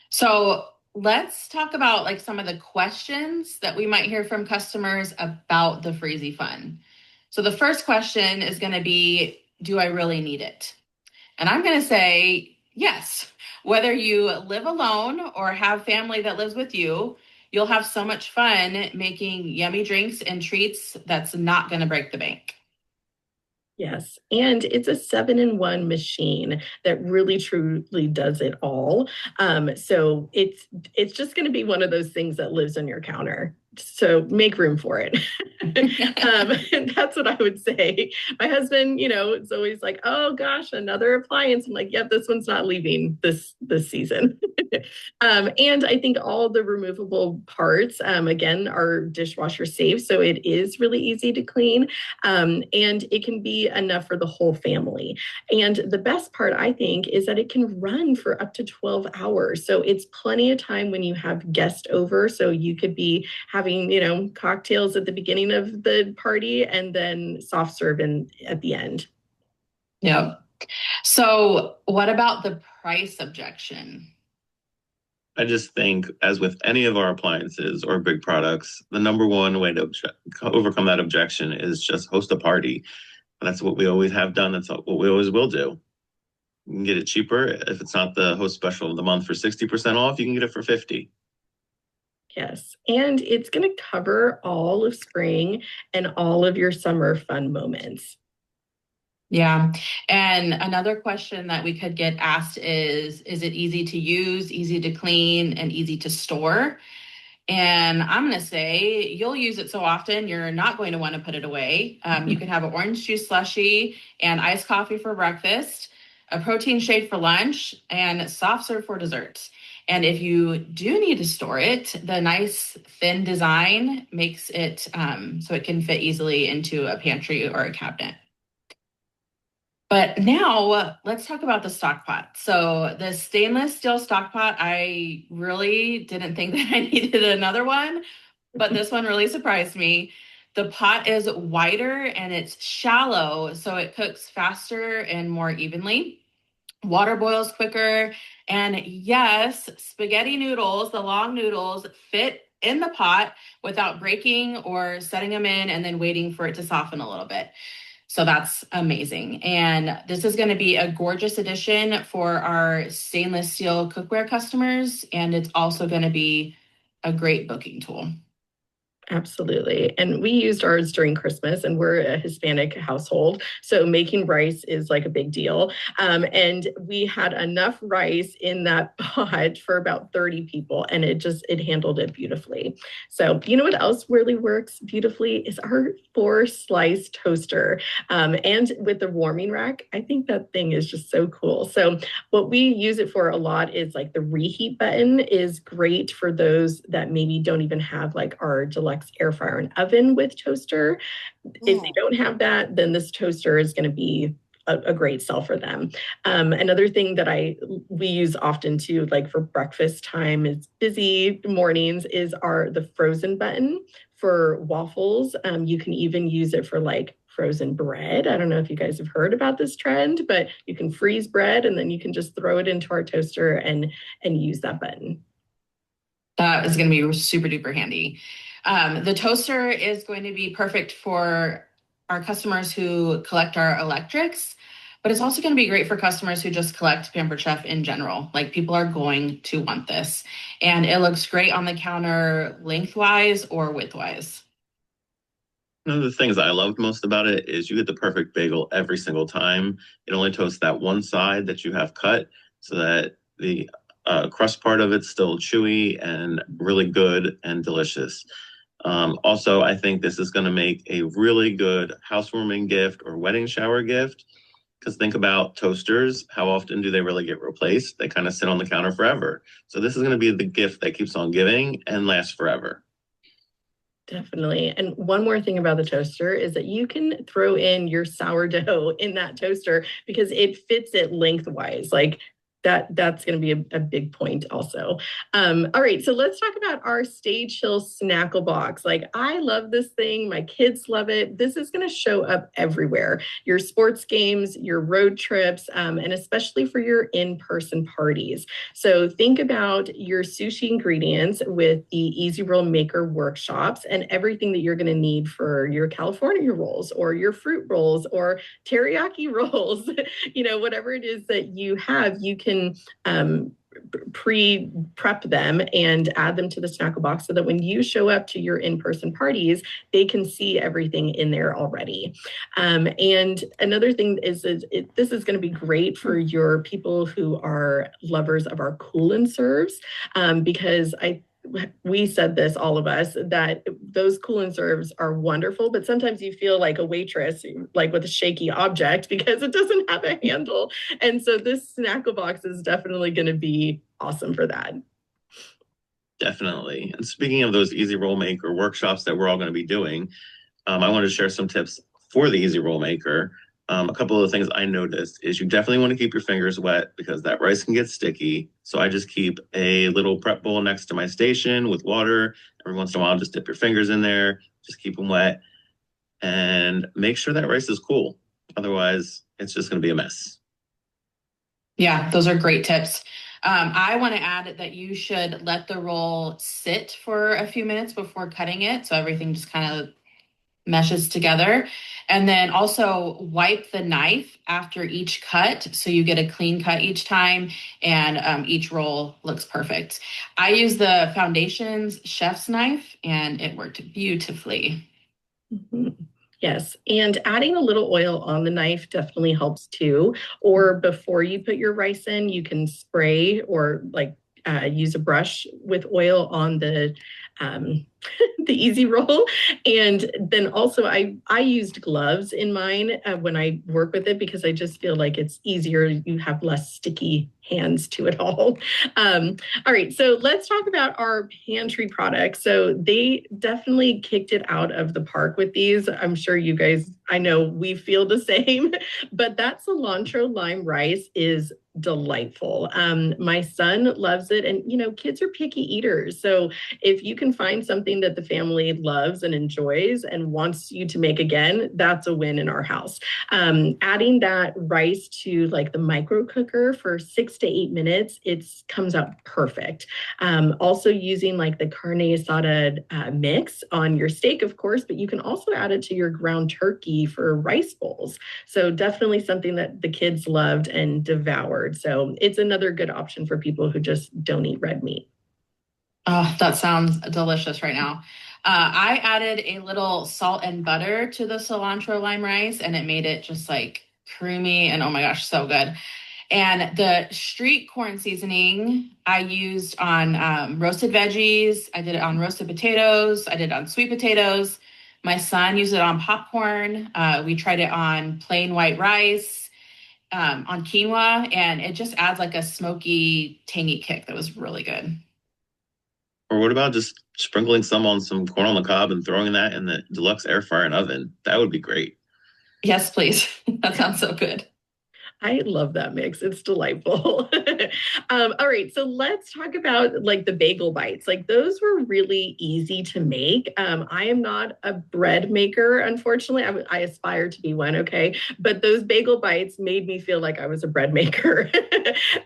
Speaker 8: So let's talk about like some of the questions that we might hear from customers about the Freezy Fun. So the first question is going to be, do I really need it? And I'm going to say yes. Whether you live alone or have family that lives with you, you'll have so much fun making yummy drinks and treats that's not going to break the bank.
Speaker 5: Yes. And it's a 7-in-1 machine that really truly does it all. So it's just going to be one of those things that lives on your counter. So make room for it. And that's what I would say. My husband, it's always like, oh gosh, another appliance. I'm like, yep, this one's not leaving this season. And I think all the removable parts, again, are dishwasher safe. So it is really easy to clean. And it can be enough for the whole family. And the best part, I think, is that it can run for up to 12 hours. So it's plenty of time when you have guests over. So you could be having, cocktails at the beginning of the party and then soft serve at the end.
Speaker 8: Yep. So what about the price objection?
Speaker 3: I just think, as with any of our appliances or big products, the number one way to overcome that objection is just host a party. And that's what we always have done. That's what we always will do. You can get it cheaper. If it's not the host special of the month for 60% off, you can get it for 50%.
Speaker 5: Yes. And it's going to cover all of spring and all of your summer fun moments.
Speaker 8: Yeah. And another question that we could get asked is it easy to use, easy to clean, and easy to store? And I'm going to say you'll use it so often, you're not going to want to put it away. You could have an orange juice slushie and iced coffee for breakfast, a protein shake for lunch, and soft serve for dessert. And if you do need to store it, the nice thin design makes it so it can fit easily into a pantry or a cabinet. But now let's talk about the stock pot. So the stainless steel stock pot, I really didn't think that I needed another one, but this one really surprised me. The pot is wider and it's shallow, so it cooks faster and more evenly. Water boils quicker. And yes, spaghetti noodles, the long noodles, fit in the pot without breaking or setting them in and then waiting for it to soften a little bit. So that's amazing. And this is going to be a gorgeous addition for our stainless steel cookware customers. And it's also going to be a great booking tool.
Speaker 5: Absolutely. And we used ours during Christmas, and we're a Hispanic household. So making rice is like a big deal. And we had enough rice in that pot for about 30 people, and it handled it beautifully. So you know what else really works beautifully is our 4-slice toaster. And with the warming rack, I think that thing is just so cool. So what we use it for a lot is like the reheat button is great for those that maybe don't even have like our deluxe air fryer and oven with toaster. If they don't have that, then this toaster is going to be a great sell for them. Another thing that we use often too, like for breakfast time, is busy mornings, is the frozen button for waffles. You can even use it for like frozen bread. I don't know if you guys have heard about this trend, but you can freeze bread and then you can just throw it into our toaster and use that button.
Speaker 8: That is going to be super duper handy. The toaster is going to be perfect for our customers who collect our electrics, but it's also going to be great for customers who just collect Pampered Chef in general. Like, people are going to want this, and it looks great on the counter lengthwise or widthwise.
Speaker 3: One of the things I loved most about it is you get the perfect bagel every single time. It only toasts that one side that you have cut, so that the crust part of it's still chewy and really good and delicious. Also, I think this is going to make a really good housewarming gift or wedding shower gift, because think about toasters. How often do they really get replaced? They kind of sit on the counter forever. So this is going to be the gift that keeps on giving and lasts forever.
Speaker 5: Definitely. And one more thing about the toaster is that you can throw in your sourdough in that toaster because it fits it lengthwise. Like, that's going to be a big point also. All right, so let's talk about our Stage Hill Snackle Box. Like, I love this thing. My kids love it. This is going to show up everywhere. Your sports games, your road trips, and especially for your in-person parties. So think about your sushi ingredients with the Easy Roll Maker workshops and everything that you're going to need for your California rolls or your fruit rolls or teriyaki rolls. Whatever it is that you have, you can pre-prep them and add them to the Snackle Box so that when you show up to your in-person parties, they can see everything in there already. And another thing is this is going to be great for your people who are lovers of our Cool and Serves, because we said this, all of us, that those Cool and Serves are wonderful, but sometimes you feel like a waitress, like with a shaky object because it doesn't have a handle. And so this Snackle Box is definitely going to be awesome for that.
Speaker 3: Definitely. And speaking of those Easy Roll Maker workshops that we're all going to be doing, I want to share some tips for the Easy Roll Maker. A couple of the things I noticed is you definitely want to keep your fingers wet because that rice can get sticky. So I just keep a little prep bowl next to my station with water. Every once in a while, just dip your fingers in there, just keep them wet, and make sure that rice is cool. Otherwise, it's just going to be a mess.
Speaker 8: Yeah, those are great tips. I want to add that you should let the roll sit for a few minutes before cutting it, so everything just kind of meshes together. And then also wipe the knife after each cut so you get a clean cut each time, and each roll looks perfect. I use the Foundations chef's knife and it worked beautifully.
Speaker 5: Mm-hmm. Yes, and adding a little oil on the knife definitely helps too. Or before you put your rice in, you can spray or use a brush with oil on the Easy Roll. And then also I used gloves in mine when I work with it because I just feel like it's easier. You have less sticky hands to it all. All right, so let's talk about our pantry products. So they definitely kicked it out of the park with these. I'm sure you guys, I know we feel the same, but that cilantro lime rice is delightful. My son loves it, and kids are picky eaters. So if you can can find something that the family loves and enjoys and wants you to make again, that's a win in our house. Adding that rice to like the micro cooker for 6 to 8 minutes, it comes out perfect. Also using like the carne asada mix on your steak, of course, but you can also add it to your ground turkey for rice bowls. So definitely something that the kids loved and devoured. So it's another good option for people who just don't eat red meat.
Speaker 8: Oh, that sounds delicious right now. I added a little salt and butter to the cilantro lime rice, and it made it just like creamy and oh my gosh, so good. And the street corn seasoning I used on roasted veggies. I did it on roasted potatoes. I did it on sweet potatoes. My son used it on popcorn. We tried it on plain white rice, on quinoa, and it just adds like a smoky, tangy kick that was really good.
Speaker 3: Or what about just sprinkling some on some corn on the cob and throwing that in the deluxe air fryer and oven? That would be great.
Speaker 8: Yes, please. That sounds so good.
Speaker 5: I love that mix. It's delightful. All right, so let's talk about like the bagel bites. Like those were really easy to make. I am not a bread maker, unfortunately. I aspire to be one, okay? But those bagel bites made me feel like I was a bread maker.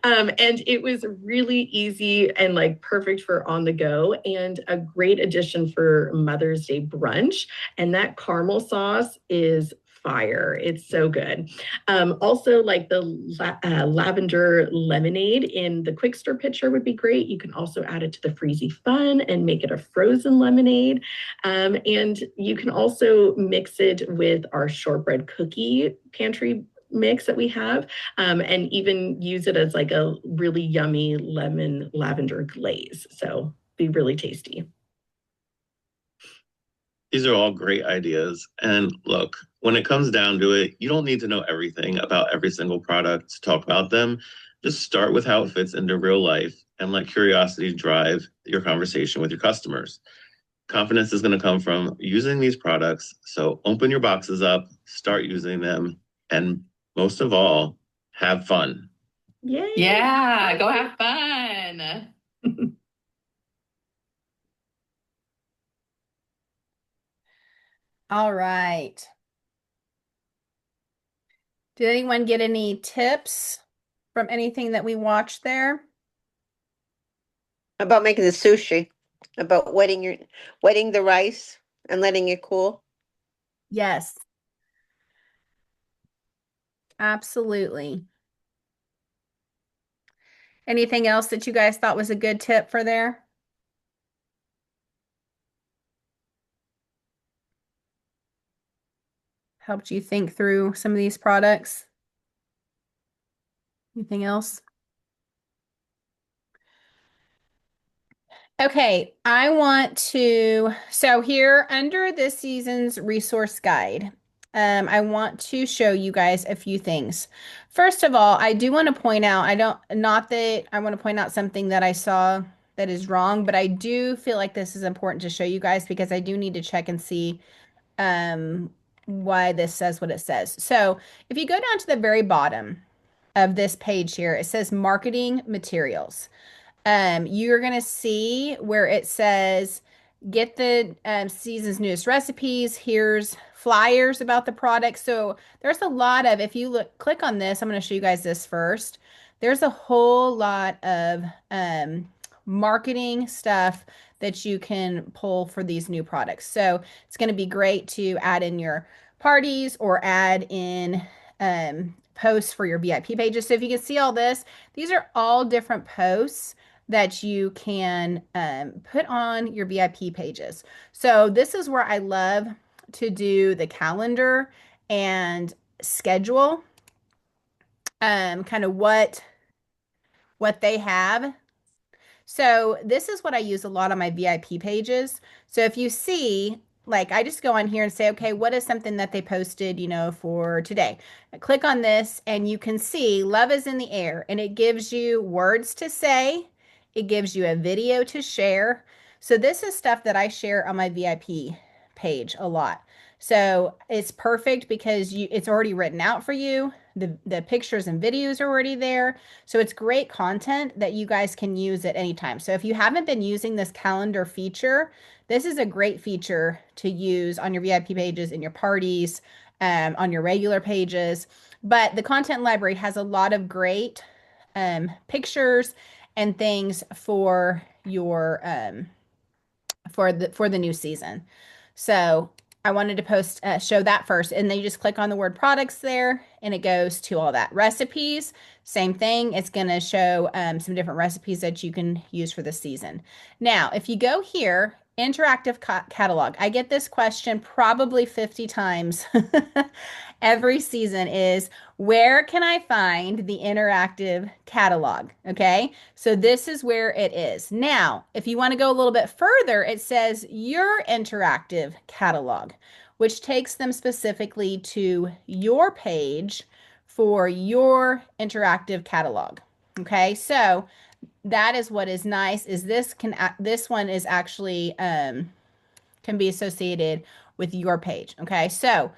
Speaker 5: And it was really easy and like perfect for on the go and a great addition for Mother's Day brunch. And that caramel sauce is fire. It's so good. Also, like the lavender lemonade in the quick stir pitcher would be great. You can also add it to the Freezy Fun and make it a frozen lemonade. And you can also mix it with our shortbread cookie pantry mix that we have, and even use it as like a really yummy lemon lavender glaze. So be really tasty.
Speaker 3: These are all great ideas. And look, when it comes down to it, you don't need to know everything about every single product to talk about them. Just start with how it fits into real life and let curiosity drive your conversation with your customers. Confidence is going to come from using these products. So open your boxes up, start using them, and most of all, have fun.
Speaker 5: Yay.
Speaker 8: Yeah, go have fun.
Speaker 1: All right. Did anyone get any tips from anything that we watched there?
Speaker 13: About making the sushi, about wetting the rice and letting it cool.
Speaker 1: Yes. Absolutely. Anything else that you guys thought was a good tip for there? Helped you think through some of these products? Anything else? Okay, I want to, so here under this season's resource guide, I want to show you guys a few things. First of all, I do want to point out, not that I want to point out something that I saw that is wrong, but I do feel like this is important to show you guys because I do need to check and see why this says what it says. So if you go down to the very bottom of this page here, it says marketing materials. You're going to see where it says, get the season's newest recipes. Here's flyers about the product. So there's a lot of, if you click on this, I'm going to show you guys this first. There's a whole lot of marketing stuff that you can pull for these new products. So it's going to be great to add in your parties or add in posts for your VIP pages. So if you can see all this, these are all different posts that you can put on your VIP pages. So this is where I love to do the calendar and schedule kind of what they have. So this is what I use a lot on my VIP pages. So if you see, like I just go on here and say, okay, what is something that they posted, for today? I click on this and you can see love is in the air and it gives you words to say. It gives you a video to share. So this is stuff that I share on my VIP page a lot. So it's perfect because it's already written out for you. The pictures and videos are already there. So it's great content that you guys can use at any time. So if you haven't been using this calendar feature, this is a great feature to use on your VIP pages, in your parties, on your regular pages. But the content library has a lot of great pictures and things for your for the new season. So I wanted to post show that first, and then you just click on the word products there and it goes to all that. Recipes, same thing. It's going to show some different recipes that you can use for the season. Now if you go here, interactive catalog, I get this question probably 50 times every season, is where can I find the interactive catalog? Okay, so this is where it is. Now, if you want to go a little bit further, it says your interactive catalog, which takes them specifically to your page for your interactive catalog. Okay, so that is what is nice, is this one is actually can be associated with your page. Okay, so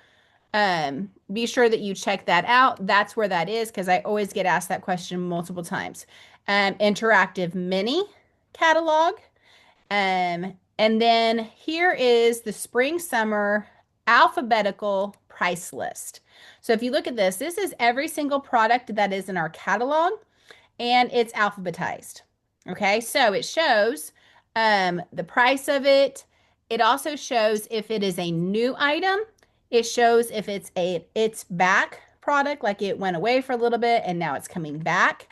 Speaker 1: be sure that you check that out. That's where that is, because I always get asked that question multiple times. Interactive mini catalog. And then here is the spring summer alphabetical price list. So if you look at this, this is every single product that is in our catalog, and it's alphabetized. Okay, so it shows the price of it. It also shows if it is a new item. It shows if it's back product, like it went away for a little bit and now it's coming back.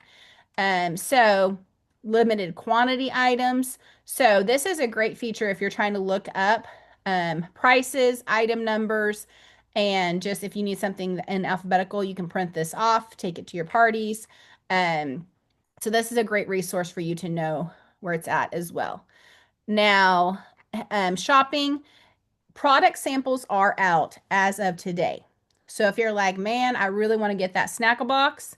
Speaker 1: So limited quantity items. So this is a great feature if you're trying to look up prices, item numbers, and just if you need something in alphabetical, you can print this off, take it to your parties. So this is a great resource for you to know where it's at as well. Now, shopping, product samples are out as of today. So if you're like, man, I really want to get that Snackle box,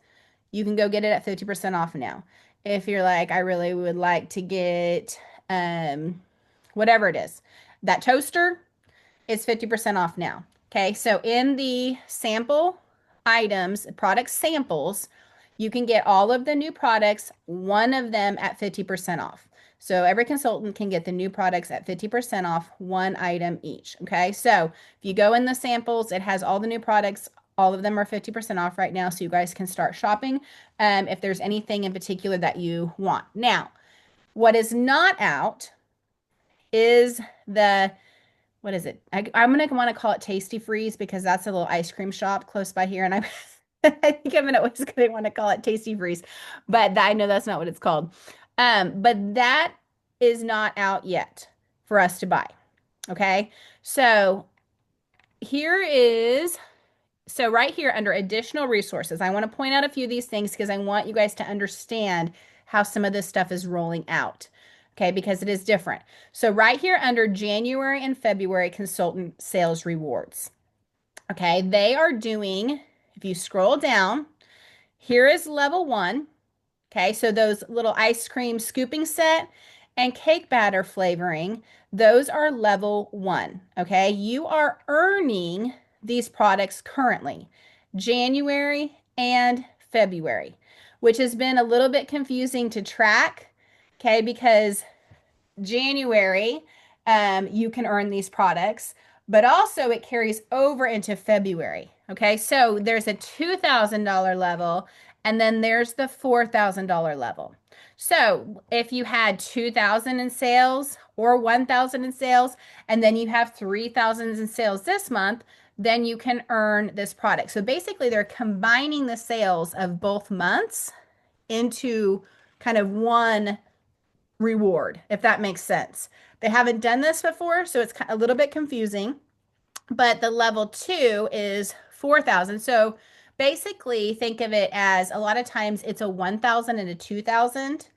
Speaker 1: you can go get it at 50% off now. If you're like, I really would like to get whatever it is, that toaster, it's 50% off now. Okay, so in the sample items, product samples, you can get all of the new products, one of them at 50% off. So every consultant can get the new products at 50% off, one item each. Okay, so if you go in the samples, it has all the new products. All of them are 50% off right now, so you guys can start shopping if there's anything in particular that you want. Now, what is not out is the, what is it? I'm going to want to call it Tasty Freeze, because that's a little ice cream shop close by here, and I think I'm always going to want to call it Tasty Freeze, but I know that's not what it's called. But that is not out yet for us to buy. Okay, so here is, so right here under additional resources, I want to point out a few of these things because I want you guys to understand how some of this stuff is rolling out. Okay, because it is different. So right here under January and February consultant sales rewards. Okay, they are doing, if you scroll down, here is level 1. Okay, so those little ice cream scooping set and cake batter flavoring, those are level 1. Okay, you are earning these products currently, January and February, which has been a little bit confusing to track. Okay, because January, you can earn these products, but also it carries over into February. Okay, so there's a $2,000 level, and then there's the $4,000 level. So if you had 2,000 in sales or 1,000 in sales, and then you have 3,000 in sales this month, then you can earn this product. So basically they're combining the sales of both months into kind of one reward, if that makes sense. They haven't done this before, so it's a little bit confusing, but the level 2 is 4,000. So basically think of it as, a lot of times it's a 1,000 and a 2,000.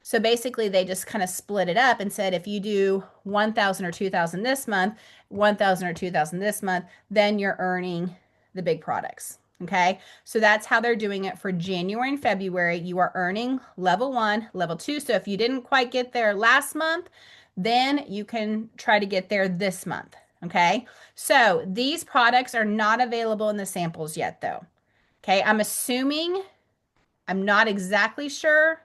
Speaker 1: So basically they just kind of split it up and said, if you do 1,000 or 2,000 this month, 1,000 or 2,000 this month, then you're earning the big products. Okay, so that's how they're doing it for January and February. You are earning level 1, level 2. So if you didn't quite get there last month, then you can try to get there this month. Okay, so these products are not available in the samples yet though. Okay, I'm assuming, I'm not exactly sure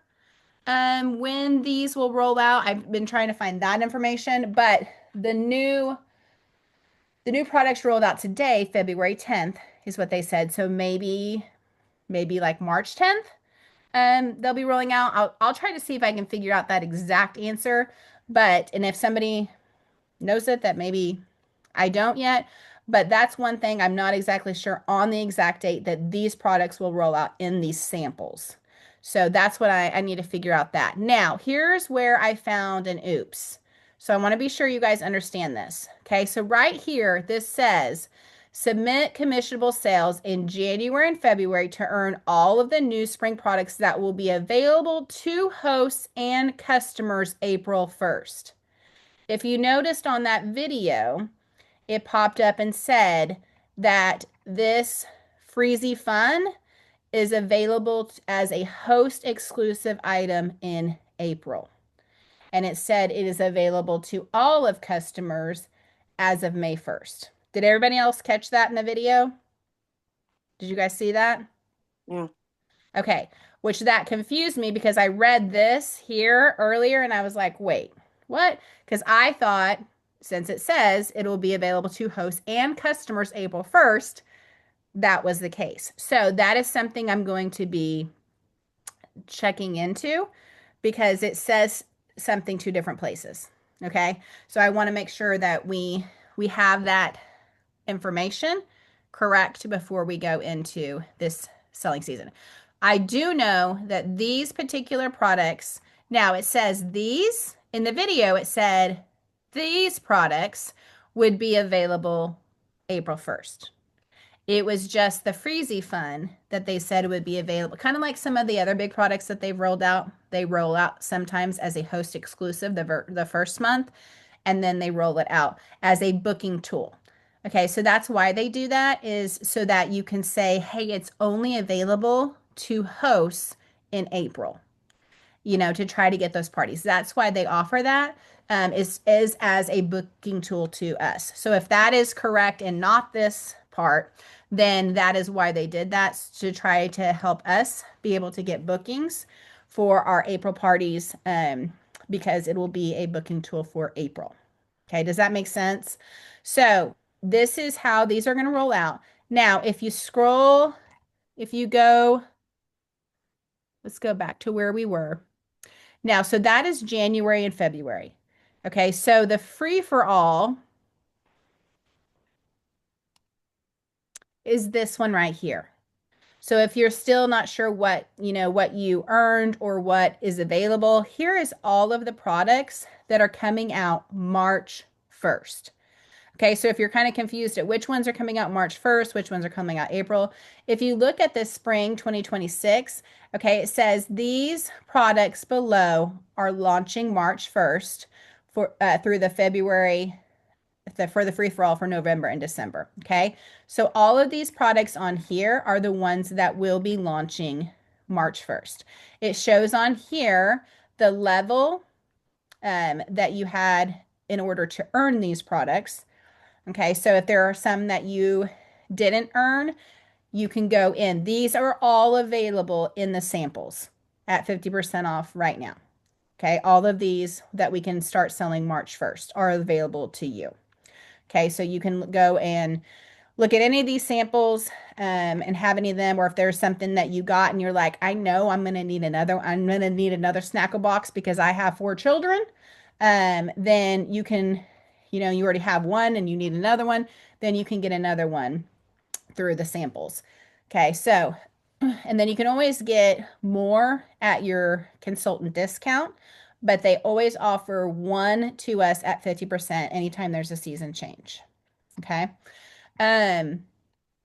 Speaker 1: when these will roll out. I've been trying to find that information, but the new products rolled out today, February 10th, is what they said. So maybe like March 10th, they'll be rolling out. I'll try to see if I can figure out that exact answer. And if somebody knows it, that maybe I don't yet. But that's one thing I'm not exactly sure on the exact date that these products will roll out in these samples. So that's what I need to figure out that. Now, here's where I found an oops. So I want to be sure you guys understand this. Okay, so right here, this says, submit commissionable sales in January and February to earn all of the new spring products that will be available to hosts and customers April 1st. If you noticed on that video, it popped up and said that this Freezy Fun is available as a host exclusive item in April. And it said it is available to all of customers as of May 1st. Did everybody else catch that in the video? Did you guys see that?
Speaker 13: Yeah.
Speaker 1: Okay, which that confused me because I read this here earlier and I was like, wait, what? Because I thought, since it says it will be available to hosts and customers April 1st, that was the case. So that is something I'm going to be checking into because it says something two different places. Okay, so I want to make sure that we have that information correct before we go into this selling season. I do know that these particular products, now it says these, in the video it said these products would be available April 1st. It was just the Freezy Fun that they said would be available, kind of like some of the other big products that they've rolled out. They roll out sometimes as a host exclusive the first month, and then they roll it out as a booking tool. Okay, so that's why they do that, is so that you can say, hey, it's only available to hosts in April, to try to get those parties. That's why they offer that, is as a booking tool to us. So if that is correct and not this part, then that is why they did that, to try to help us be able to get bookings for our April parties, because it will be a booking tool for April. Okay, does that make sense? So this is how these are going to roll out. Now, if you go, let's go back to where we were. Now, so that is January and February. Okay, so the free for all is this one right here. So if you're still not sure what you earned or what is available, here is all of the products that are coming out March 1st. Okay, so if you're kind of confused at which ones are coming out March 1st, which ones are coming out April, if you look at this spring 2026, okay, it says these products below are launching March 1st for through the February for the free-for-all for November and December. Okay, so all of these products on here are the ones that will be launching March 1st. It shows on here the level that you had in order to earn these products. Okay, so if there are some that you didn't earn, you can go in. These are all available in the samples at 50% off right now. Okay, all of these that we can start selling March 1st are available to you. Okay, so you can go and look at any of these samples and have any of them, or if there's something that you got and you're like, I know I'm going to need another Snackle box because I have 4 children, then you can, you already have one and you need another one, then you can get another one through the samples. Okay, so, and then you can always get more at your consultant discount, but they always offer one to us at 50% anytime there's a season change. Okay. Let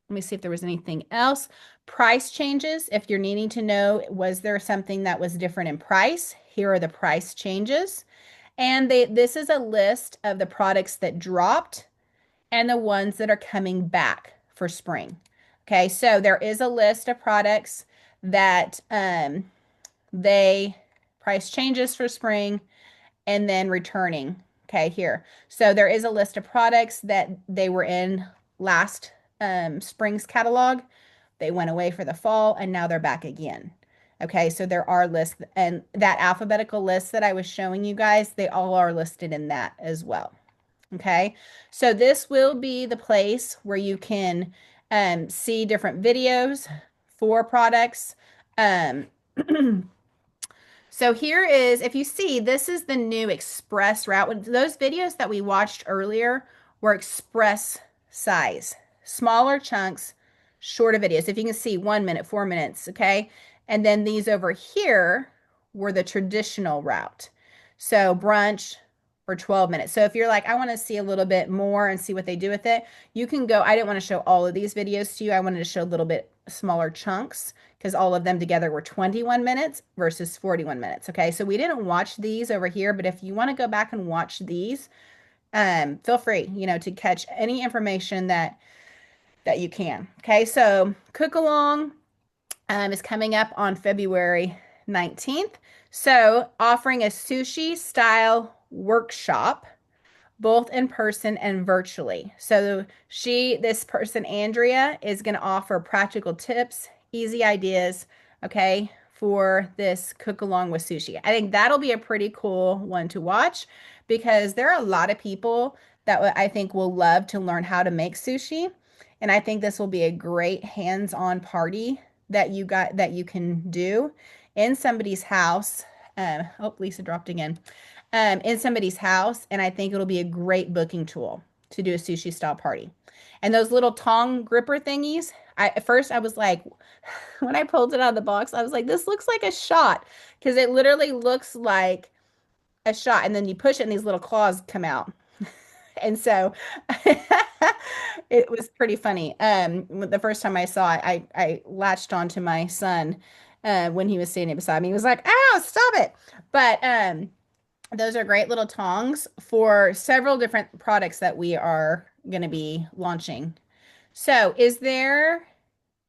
Speaker 1: me see if there was anything else. Price changes. If you're needing to know, was there something that was different in price? Here are the price changes. And this is a list of the products that dropped and the ones that are coming back for spring. Okay, so there is a list of products that they price changes for spring and then returning. Okay, here. So there is a list of products that they were in last spring's catalog they went away for the fall, and now they're back again. Okay, so there are lists, and that alphabetical list that I was showing you guys, they all are listed in that as well. Okay, so this will be the place where you can see different videos for products. So here is, if you see, this is the new express route. Those videos that we watched earlier were express size, smaller chunks, shorter videos. If you can see, 1 minute, 4 minutes, okay? And then these over here were the traditional route. So brunch for 12 minutes. So if you're like, I want to see a little bit more and see what they do with it, you can go. I didn't want to show all of these videos to you. I wanted to show a little bit smaller chunks because all of them together were 21 minutes versus 41 minutes. Okay, so we didn't watch these over here, but if you want to go back and watch these, feel free, to catch any information that you can. Okay, so Cook Along is coming up on February 19th. So offering a sushi style workshop, both in person and virtually. So this person, Andrea, is going to offer practical tips, easy ideas, okay, for this cook along with sushi. I think that'll be a pretty cool one to watch because there are a lot of people that I think will love to learn how to make sushi. And I think this will be a great hands-on party that you can do in somebody's house. Oh, Lisa dropped again. In somebody's house, and I think it'll be a great booking tool to do a sushi style party. And those little tong gripper thingies, at first I was like, when I pulled it out of the box, I was like, this looks like a shot because it literally looks like a shot, and then you push it and these little claws come out. And so it was pretty funny. The first time I saw it, I latched onto my son when he was standing beside me. He was like, "Ow, stop it!" But those are great little tongs for several different products that we are going to be launching. So, is there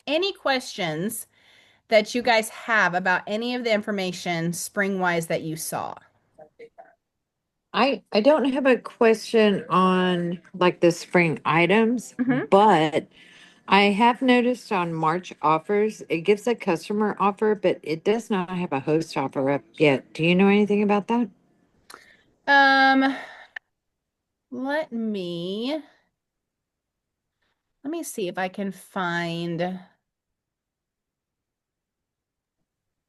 Speaker 1: any questions that you guys have about any of the information spring-wise that you saw?
Speaker 10: I don't have a question on like the spring items, but I have noticed on March offers, it gives a customer offer, but it does not have a host offer up yet. Do you know anything about that?
Speaker 1: Let me see if I can find.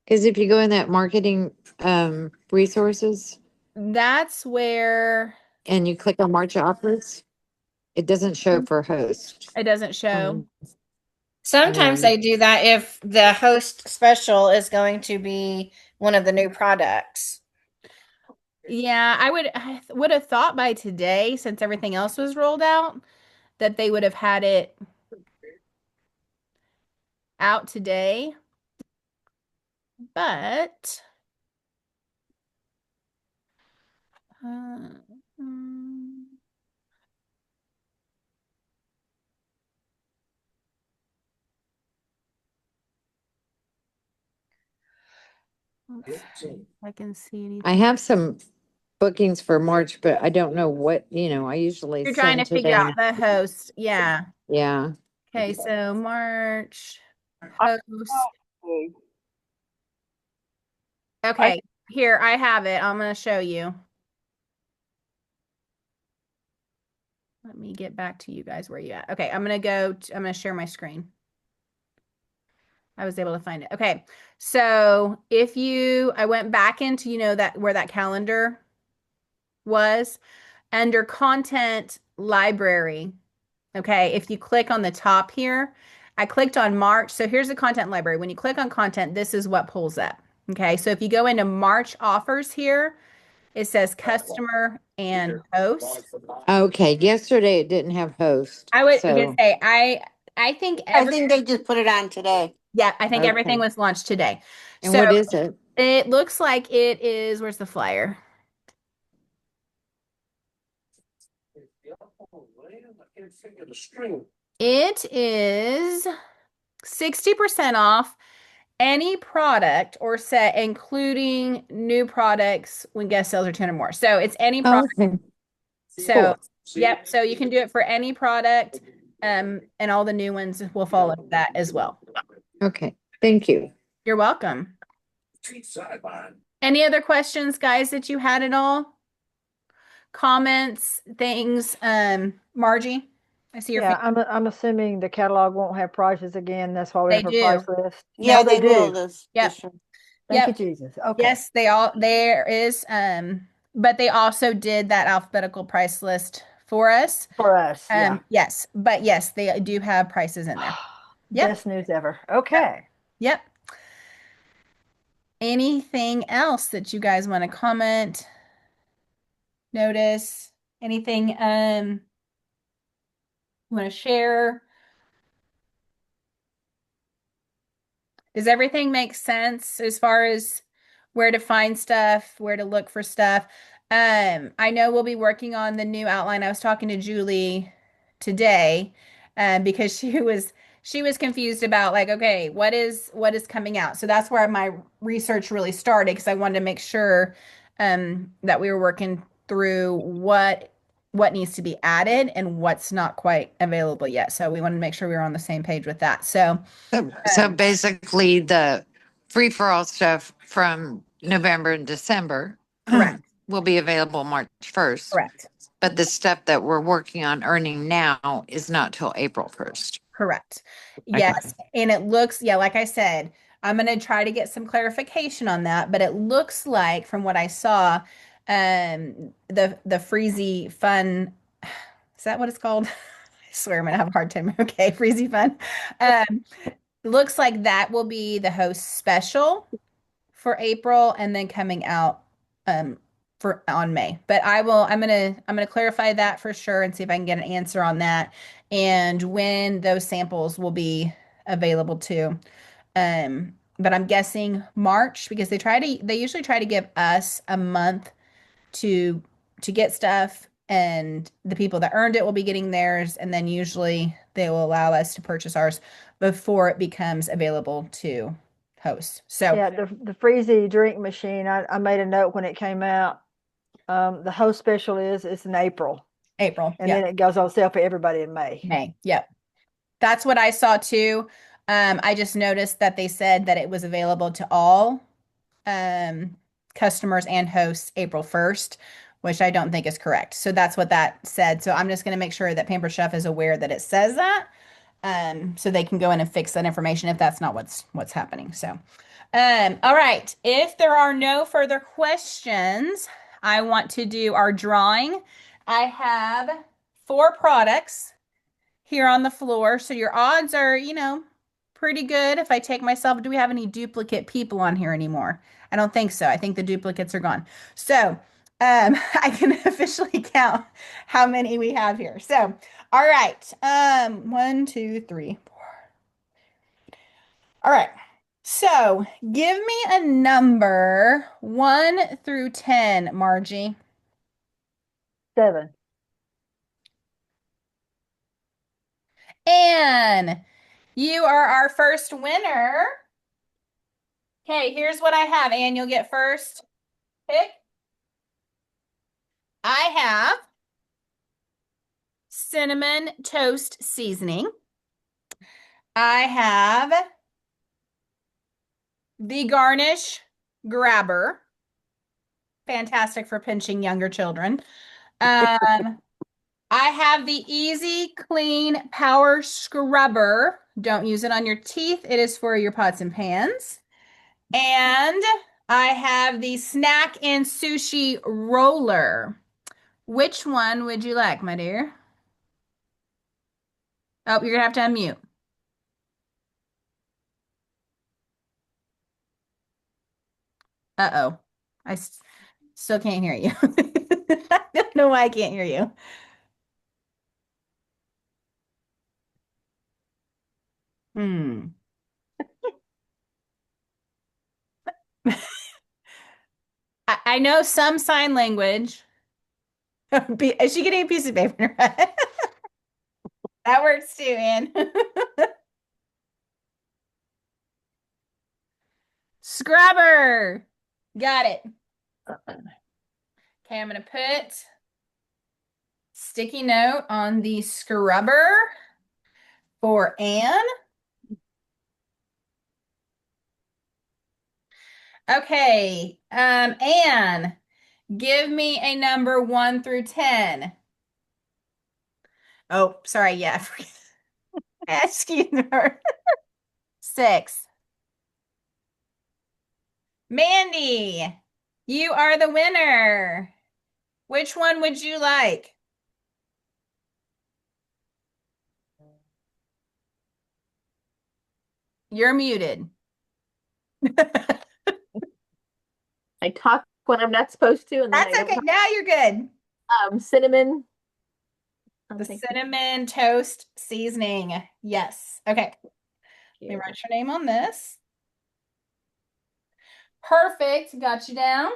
Speaker 10: Because if you go in that marketing resources
Speaker 1: That's where
Speaker 10: and you click on March offers, it doesn't show for host.
Speaker 1: it doesn't show.
Speaker 11: Sometimes they do that if the host special is going to be one of the new products.
Speaker 1: Yeah, I would have thought by today, since everything else was rolled out, that they would have had it out today. But let's see if I can see anything.
Speaker 10: I have some bookings for March, but I don't know what, I usually
Speaker 1: You're trying to
Speaker 10: send
Speaker 1: figure
Speaker 10: them.
Speaker 1: out the host. Yeah.
Speaker 10: Yeah.
Speaker 1: Okay, so March host. Okay, here I have it. I'm going to show you. Let me get back to you guys where you at. Okay, I'm going to share my screen. I was able to find it. Okay, so I went back into, that where that calendar was under content library. Okay, if you click on the top here, I clicked on March. So here's the content library. When you click on content, this is what pulls up. Okay, so if you go into March offers here, it says customer and host.
Speaker 10: Okay, yesterday it didn't have host.
Speaker 1: I would
Speaker 10: so.
Speaker 1: say I think
Speaker 13: they just put it on today.
Speaker 1: Yeah, I think everything was launched today.
Speaker 10: And what is it?
Speaker 1: It looks like it is, where's the flyer? It is 60% off any product or set, including new products when guest sales are 10 or more. So it's any product.
Speaker 10: Okay.
Speaker 1: So, yep. So you can do it for any product And all the new ones will follow that as well.
Speaker 10: Okay, thank you.
Speaker 1: You're welcome. Any other questions, guys, that you had at all? Comments, things, Margie? I see your
Speaker 2: Yeah,
Speaker 1: face.
Speaker 2: I'm assuming the catalog won't have prices again. That's why we
Speaker 1: They
Speaker 2: have a
Speaker 1: do.
Speaker 2: price list.
Speaker 13: Yeah,
Speaker 2: No, they
Speaker 13: will
Speaker 2: do.
Speaker 1: Yep.
Speaker 13: year.
Speaker 2: Thank
Speaker 1: Yep.
Speaker 2: you, Jesus. Okay.
Speaker 1: Yes, there is, but they also did that alphabetical price list for us.
Speaker 2: For us, yeah.
Speaker 1: Yes, but yes, they do have prices in there. Yep.
Speaker 2: Best news ever. Okay.
Speaker 1: Yep. Anything else that you guys want to comment? Notice? Anything you want to share? Does everything make sense as far as where to find stuff, where to look for stuff? I know we'll be working on the new outline. I was talking to Julie today, because she was confused about like, okay, what is coming out? So that's where my research really started because I wanted to make sure that we were working through what needs to be added and what's not quite available yet. So we wanted to make sure we were on the same page with that.
Speaker 10: So basically, the free for all stuff from November and December
Speaker 1: Correct.
Speaker 10: will be available March 1st.
Speaker 1: Correct.
Speaker 10: But the stuff that we're working on earning now is not till April 1st.
Speaker 1: Correct. Yes. And it looks, yeah, like I said, I'm going to try to get some clarification on that, but it looks like from what I saw, the Freezy Fun, is that what it's called? I swear I'm going to have a hard time. Okay, Freezy Fun. Looks like that will be the host special for April and then coming out for on May. But I'm gonna clarify that for sure and see if I can get an answer on that and when those samples will be available too. But I'm guessing March because they usually try to give us a month to get stuff and the people that earned it will be getting theirs and then usually they will allow us to purchase ours before it becomes available to host. So
Speaker 2: Yeah, the Freezy drink machine, I made a note when it came out. The host special it's in April.
Speaker 1: April.
Speaker 2: And
Speaker 1: Yeah.
Speaker 2: then it goes on sale for everybody in May.
Speaker 1: May. Yep. That's what I saw too. I just noticed that they said that it was available to all customers and hosts April 1st, which I don't think is correct. So that's what that said. So I'm just going to make sure that Pampered Chef is aware that it says that. So they can go in and fix that information if that's not what's happening. So all right. If there are no further questions, I want to do our drawing. I have 4 products here on the floor. So your odds are, pretty good. If I take myself, do we have any duplicate people on here anymore? I don't think so. I think the duplicates are gone. So I can officially count how many we have here. So, all right. 1, 2, 3, 4. All right. So give me a number 1 through 10, Margie.
Speaker 2: 7.
Speaker 1: And you are our first winner. Okay, here's what I have. Ann, you'll get first pick. I have cinnamon toast seasoning. I have the garnish grabber. Fantastic for pinching younger children. I have the Easy Clean Power Scrubber. Don't use it on your teeth. It is for your pots and pans. And I have the Snack and Sushi Roller. Which one would you like, my dear? Oh, you're gonna have to unmute. Uh-oh. I still can't hear you. I don't know why I can't hear you. I know some sign language. Is she getting a piece of paper? That works too, Ann. Scrubber. Got it. Okay, I'm going to put sticky note on the scrubber. For Anne? Okay, Anne, give me a number 1 through 10. Oh, sorry, yeah, I forget. Excuse her. 6. Mandy, you are the winner. Which one would you like? You're muted.
Speaker 12: I talk when I'm not supposed to, and then
Speaker 1: That's
Speaker 12: I
Speaker 1: okay.
Speaker 12: don't.
Speaker 1: Now you're good.
Speaker 12: Cinnamon.
Speaker 1: The cinnamon toast seasoning. Yes. Okay. Let me write your name on this. Perfect. Got you down.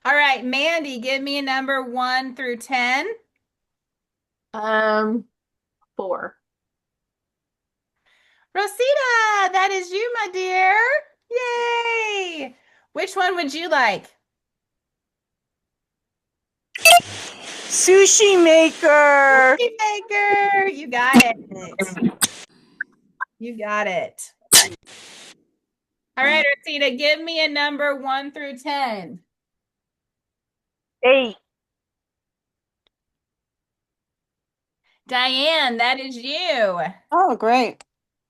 Speaker 1: All right, Mandy, give me a number 1 through 10.
Speaker 12: 4.
Speaker 1: Rosita, that is you, my dear. Yay! Which one would you like?
Speaker 9: Sushi maker.
Speaker 1: Sushi maker. You got it. You got it. All right, Rosita, give me a number 1 through 10.
Speaker 9: 8.
Speaker 1: Diane, that is you.
Speaker 13: Oh, great.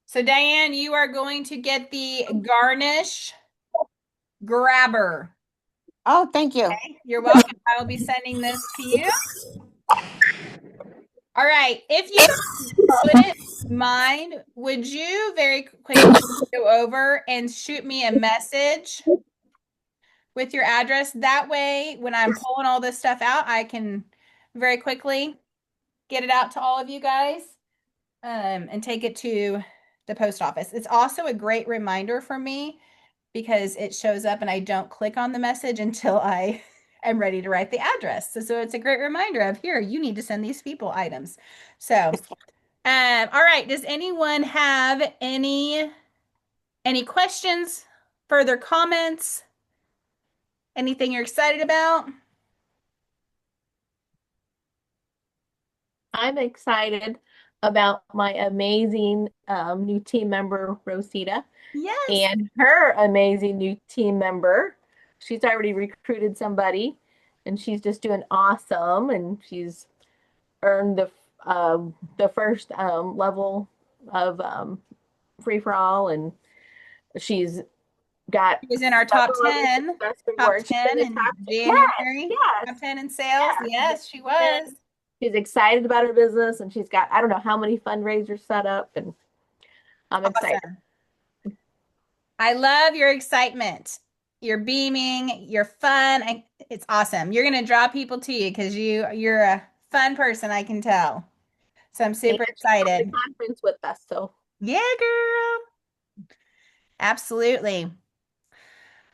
Speaker 1: So Diane, you are going to get the garnish grabber.
Speaker 13: Oh, thank you.
Speaker 1: Okay, you're welcome. I will be sending this to you. All right. If you wouldn't mind, would you very quickly go over and shoot me a message with your address? That way, when I'm pulling all this stuff out, I can very quickly get it out to all of you guys and take it to the post office. It's also a great reminder for me because it shows up and I don't click on the message until I am ready to write the address. So it's a great reminder of here, you need to send these people items. So, all right. Does anyone have any questions, further comments, anything you're excited about?
Speaker 12: I'm excited about my amazing new team member, Rosita.
Speaker 1: Yes.
Speaker 12: And her amazing new team member. She's already recruited somebody and she's just doing awesome. And she's earned the first level of free for all. And she's got
Speaker 1: She was in our top 10. Top 10 in January.
Speaker 12: Yes.
Speaker 1: Top 10 in sales. Yes, she was.
Speaker 12: She's excited about her business and she's got, I don't know how many fundraisers set up, and I'm excited.
Speaker 1: I love your excitement. You're beaming, you're fun. It's awesome. You're going to draw people to you because you're a fun person, I can tell. So I'm super excited.
Speaker 12: Conference with us, so.
Speaker 1: Yeah, girl. Absolutely.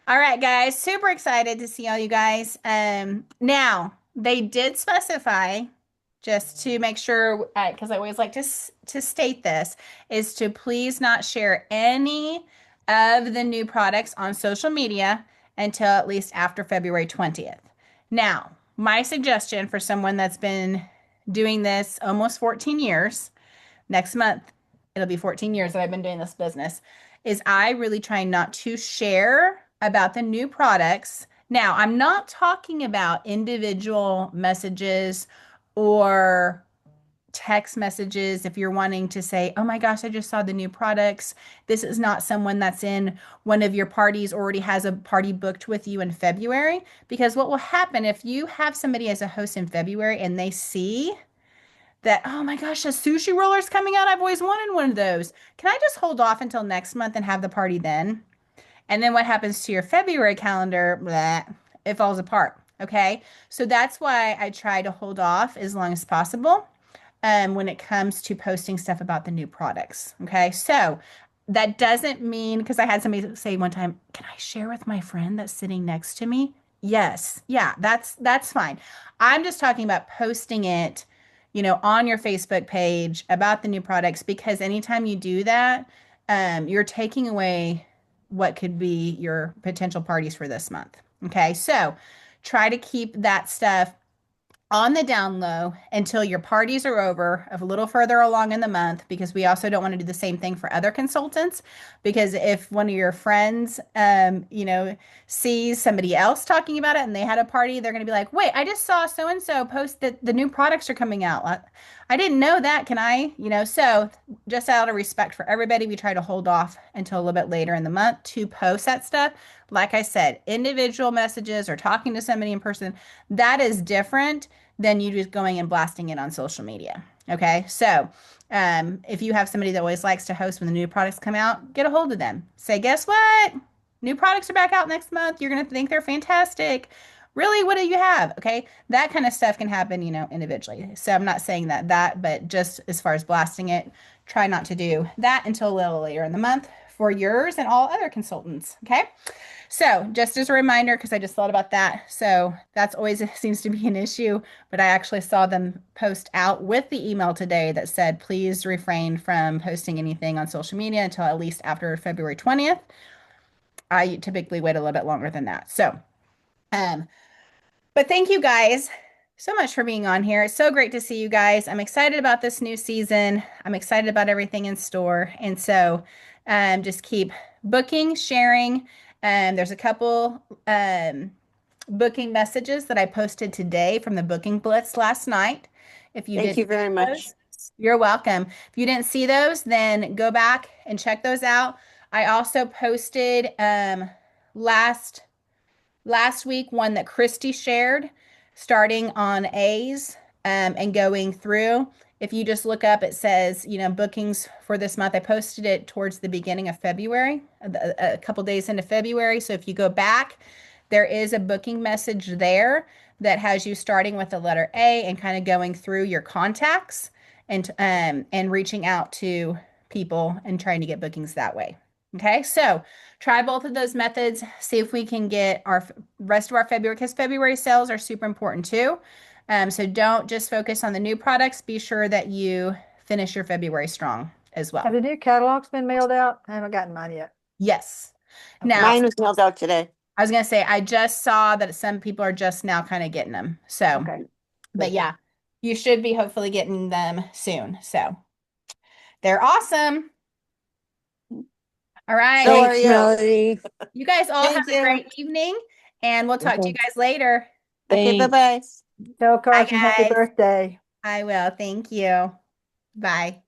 Speaker 1: All right, guys, super excited to see all you guys. Now, they did specify, just to make sure, because I always like to state this, is to please not share any of the new products on social media until at least after February 20th. Now, my suggestion for someone that's been doing this almost 14 years, next month, it'll be 14 years that I've been doing this business, is I really try not to share about the new products. Now, I'm not talking about individual messages or text messages if you're wanting to say, oh my gosh, I just saw the new products. This is not someone that's in one of your parties, already has a party booked with you in February. Because what will happen if you have somebody as a host in February and they see that, oh my gosh, a sushi roller's coming out. I've always wanted one of those. Can I just hold off until next month and have the party then? And then what happens to your February calendar? Blah, it falls apart. Okay. So that's why I try to hold off as long as possible when it comes to posting stuff about the new products. Okay. So that doesn't mean, because I had somebody say one time, can I share with my friend that's sitting next to me? Yes. Yeah, that's fine. I'm just talking about posting it, on your Facebook page about the new products, because anytime you do that, you're taking away what could be your potential parties for this month. Okay, so try to keep that stuff on the down low until your parties are over, a little further along in the month, because we also don't want to do the same thing for other consultants. Because if one of your friends, sees somebody else talking about it and they had a party, they're going to be like, wait, I just saw so and so post that the new products are coming out. I didn't know that. Can I, so just out of respect for everybody, we try to hold off until a little bit later in the month to post that stuff. Like I said, individual messages or talking to somebody in person, that is different than you just going and blasting it on social media. Okay. So if you have somebody that always likes to host when the new products come out, get a hold of them. Say, guess what? New products are back out next month. You're going to think they're fantastic. Really, what do you have? Okay. That kind of stuff can happen, individually. So I'm not saying but just as far as blasting it, try not to do that until a little later in the month for yours and all other consultants. Okay. So just as a reminder, because I just thought about that. So that's always seems to be an issue, but I actually saw them post out with the email today that said, please refrain from posting anything on social media until at least after February 20th. I typically wait a little bit longer than that. So, but thank you guys so much for being on here. It's so great to see you guys. I'm excited about this new season. I'm excited about everything in store. And so just keep booking, sharing. There's a couple booking messages that I posted today from the Booking Blitz last night. If you
Speaker 13: Thank you very much.
Speaker 1: You're welcome. If you didn't see those, then go back and check those out. I also posted last week one that Christy shared, starting on A's and going through. If you just look up, it says, bookings for this month. I posted it towards the beginning of February, a couple days into February. So if you go back, there is a booking message there that has you starting with the letter A and kind of going through your contacts and reaching out to people and trying to get bookings that way. Okay, so try both of those methods. See if we can get our rest of our February, because February sales are super important too. So don't just focus on the new products. Be sure that you finish your February strong as well.
Speaker 2: Have the new catalogs been mailed out? I haven't gotten mine yet.
Speaker 1: Yes.
Speaker 2: Okay.
Speaker 1: Now,
Speaker 13: Mine was mailed out today.
Speaker 1: I was going to say, I just saw that some people are just now kind of getting them. So,
Speaker 2: Okay.
Speaker 1: but yeah, you should be hopefully getting them soon. So they're awesome. All right.
Speaker 13: So are
Speaker 10: Thanks,
Speaker 13: you.
Speaker 10: Melody.
Speaker 1: You guys all
Speaker 13: Thank
Speaker 1: have
Speaker 13: you.
Speaker 1: a great evening, and we'll talk to you guys later.
Speaker 13: Okay,
Speaker 10: Thanks.
Speaker 13: bye-bye.
Speaker 2: Tell Carson happy
Speaker 1: guys.
Speaker 2: birthday.
Speaker 1: I will. Thank you. Bye.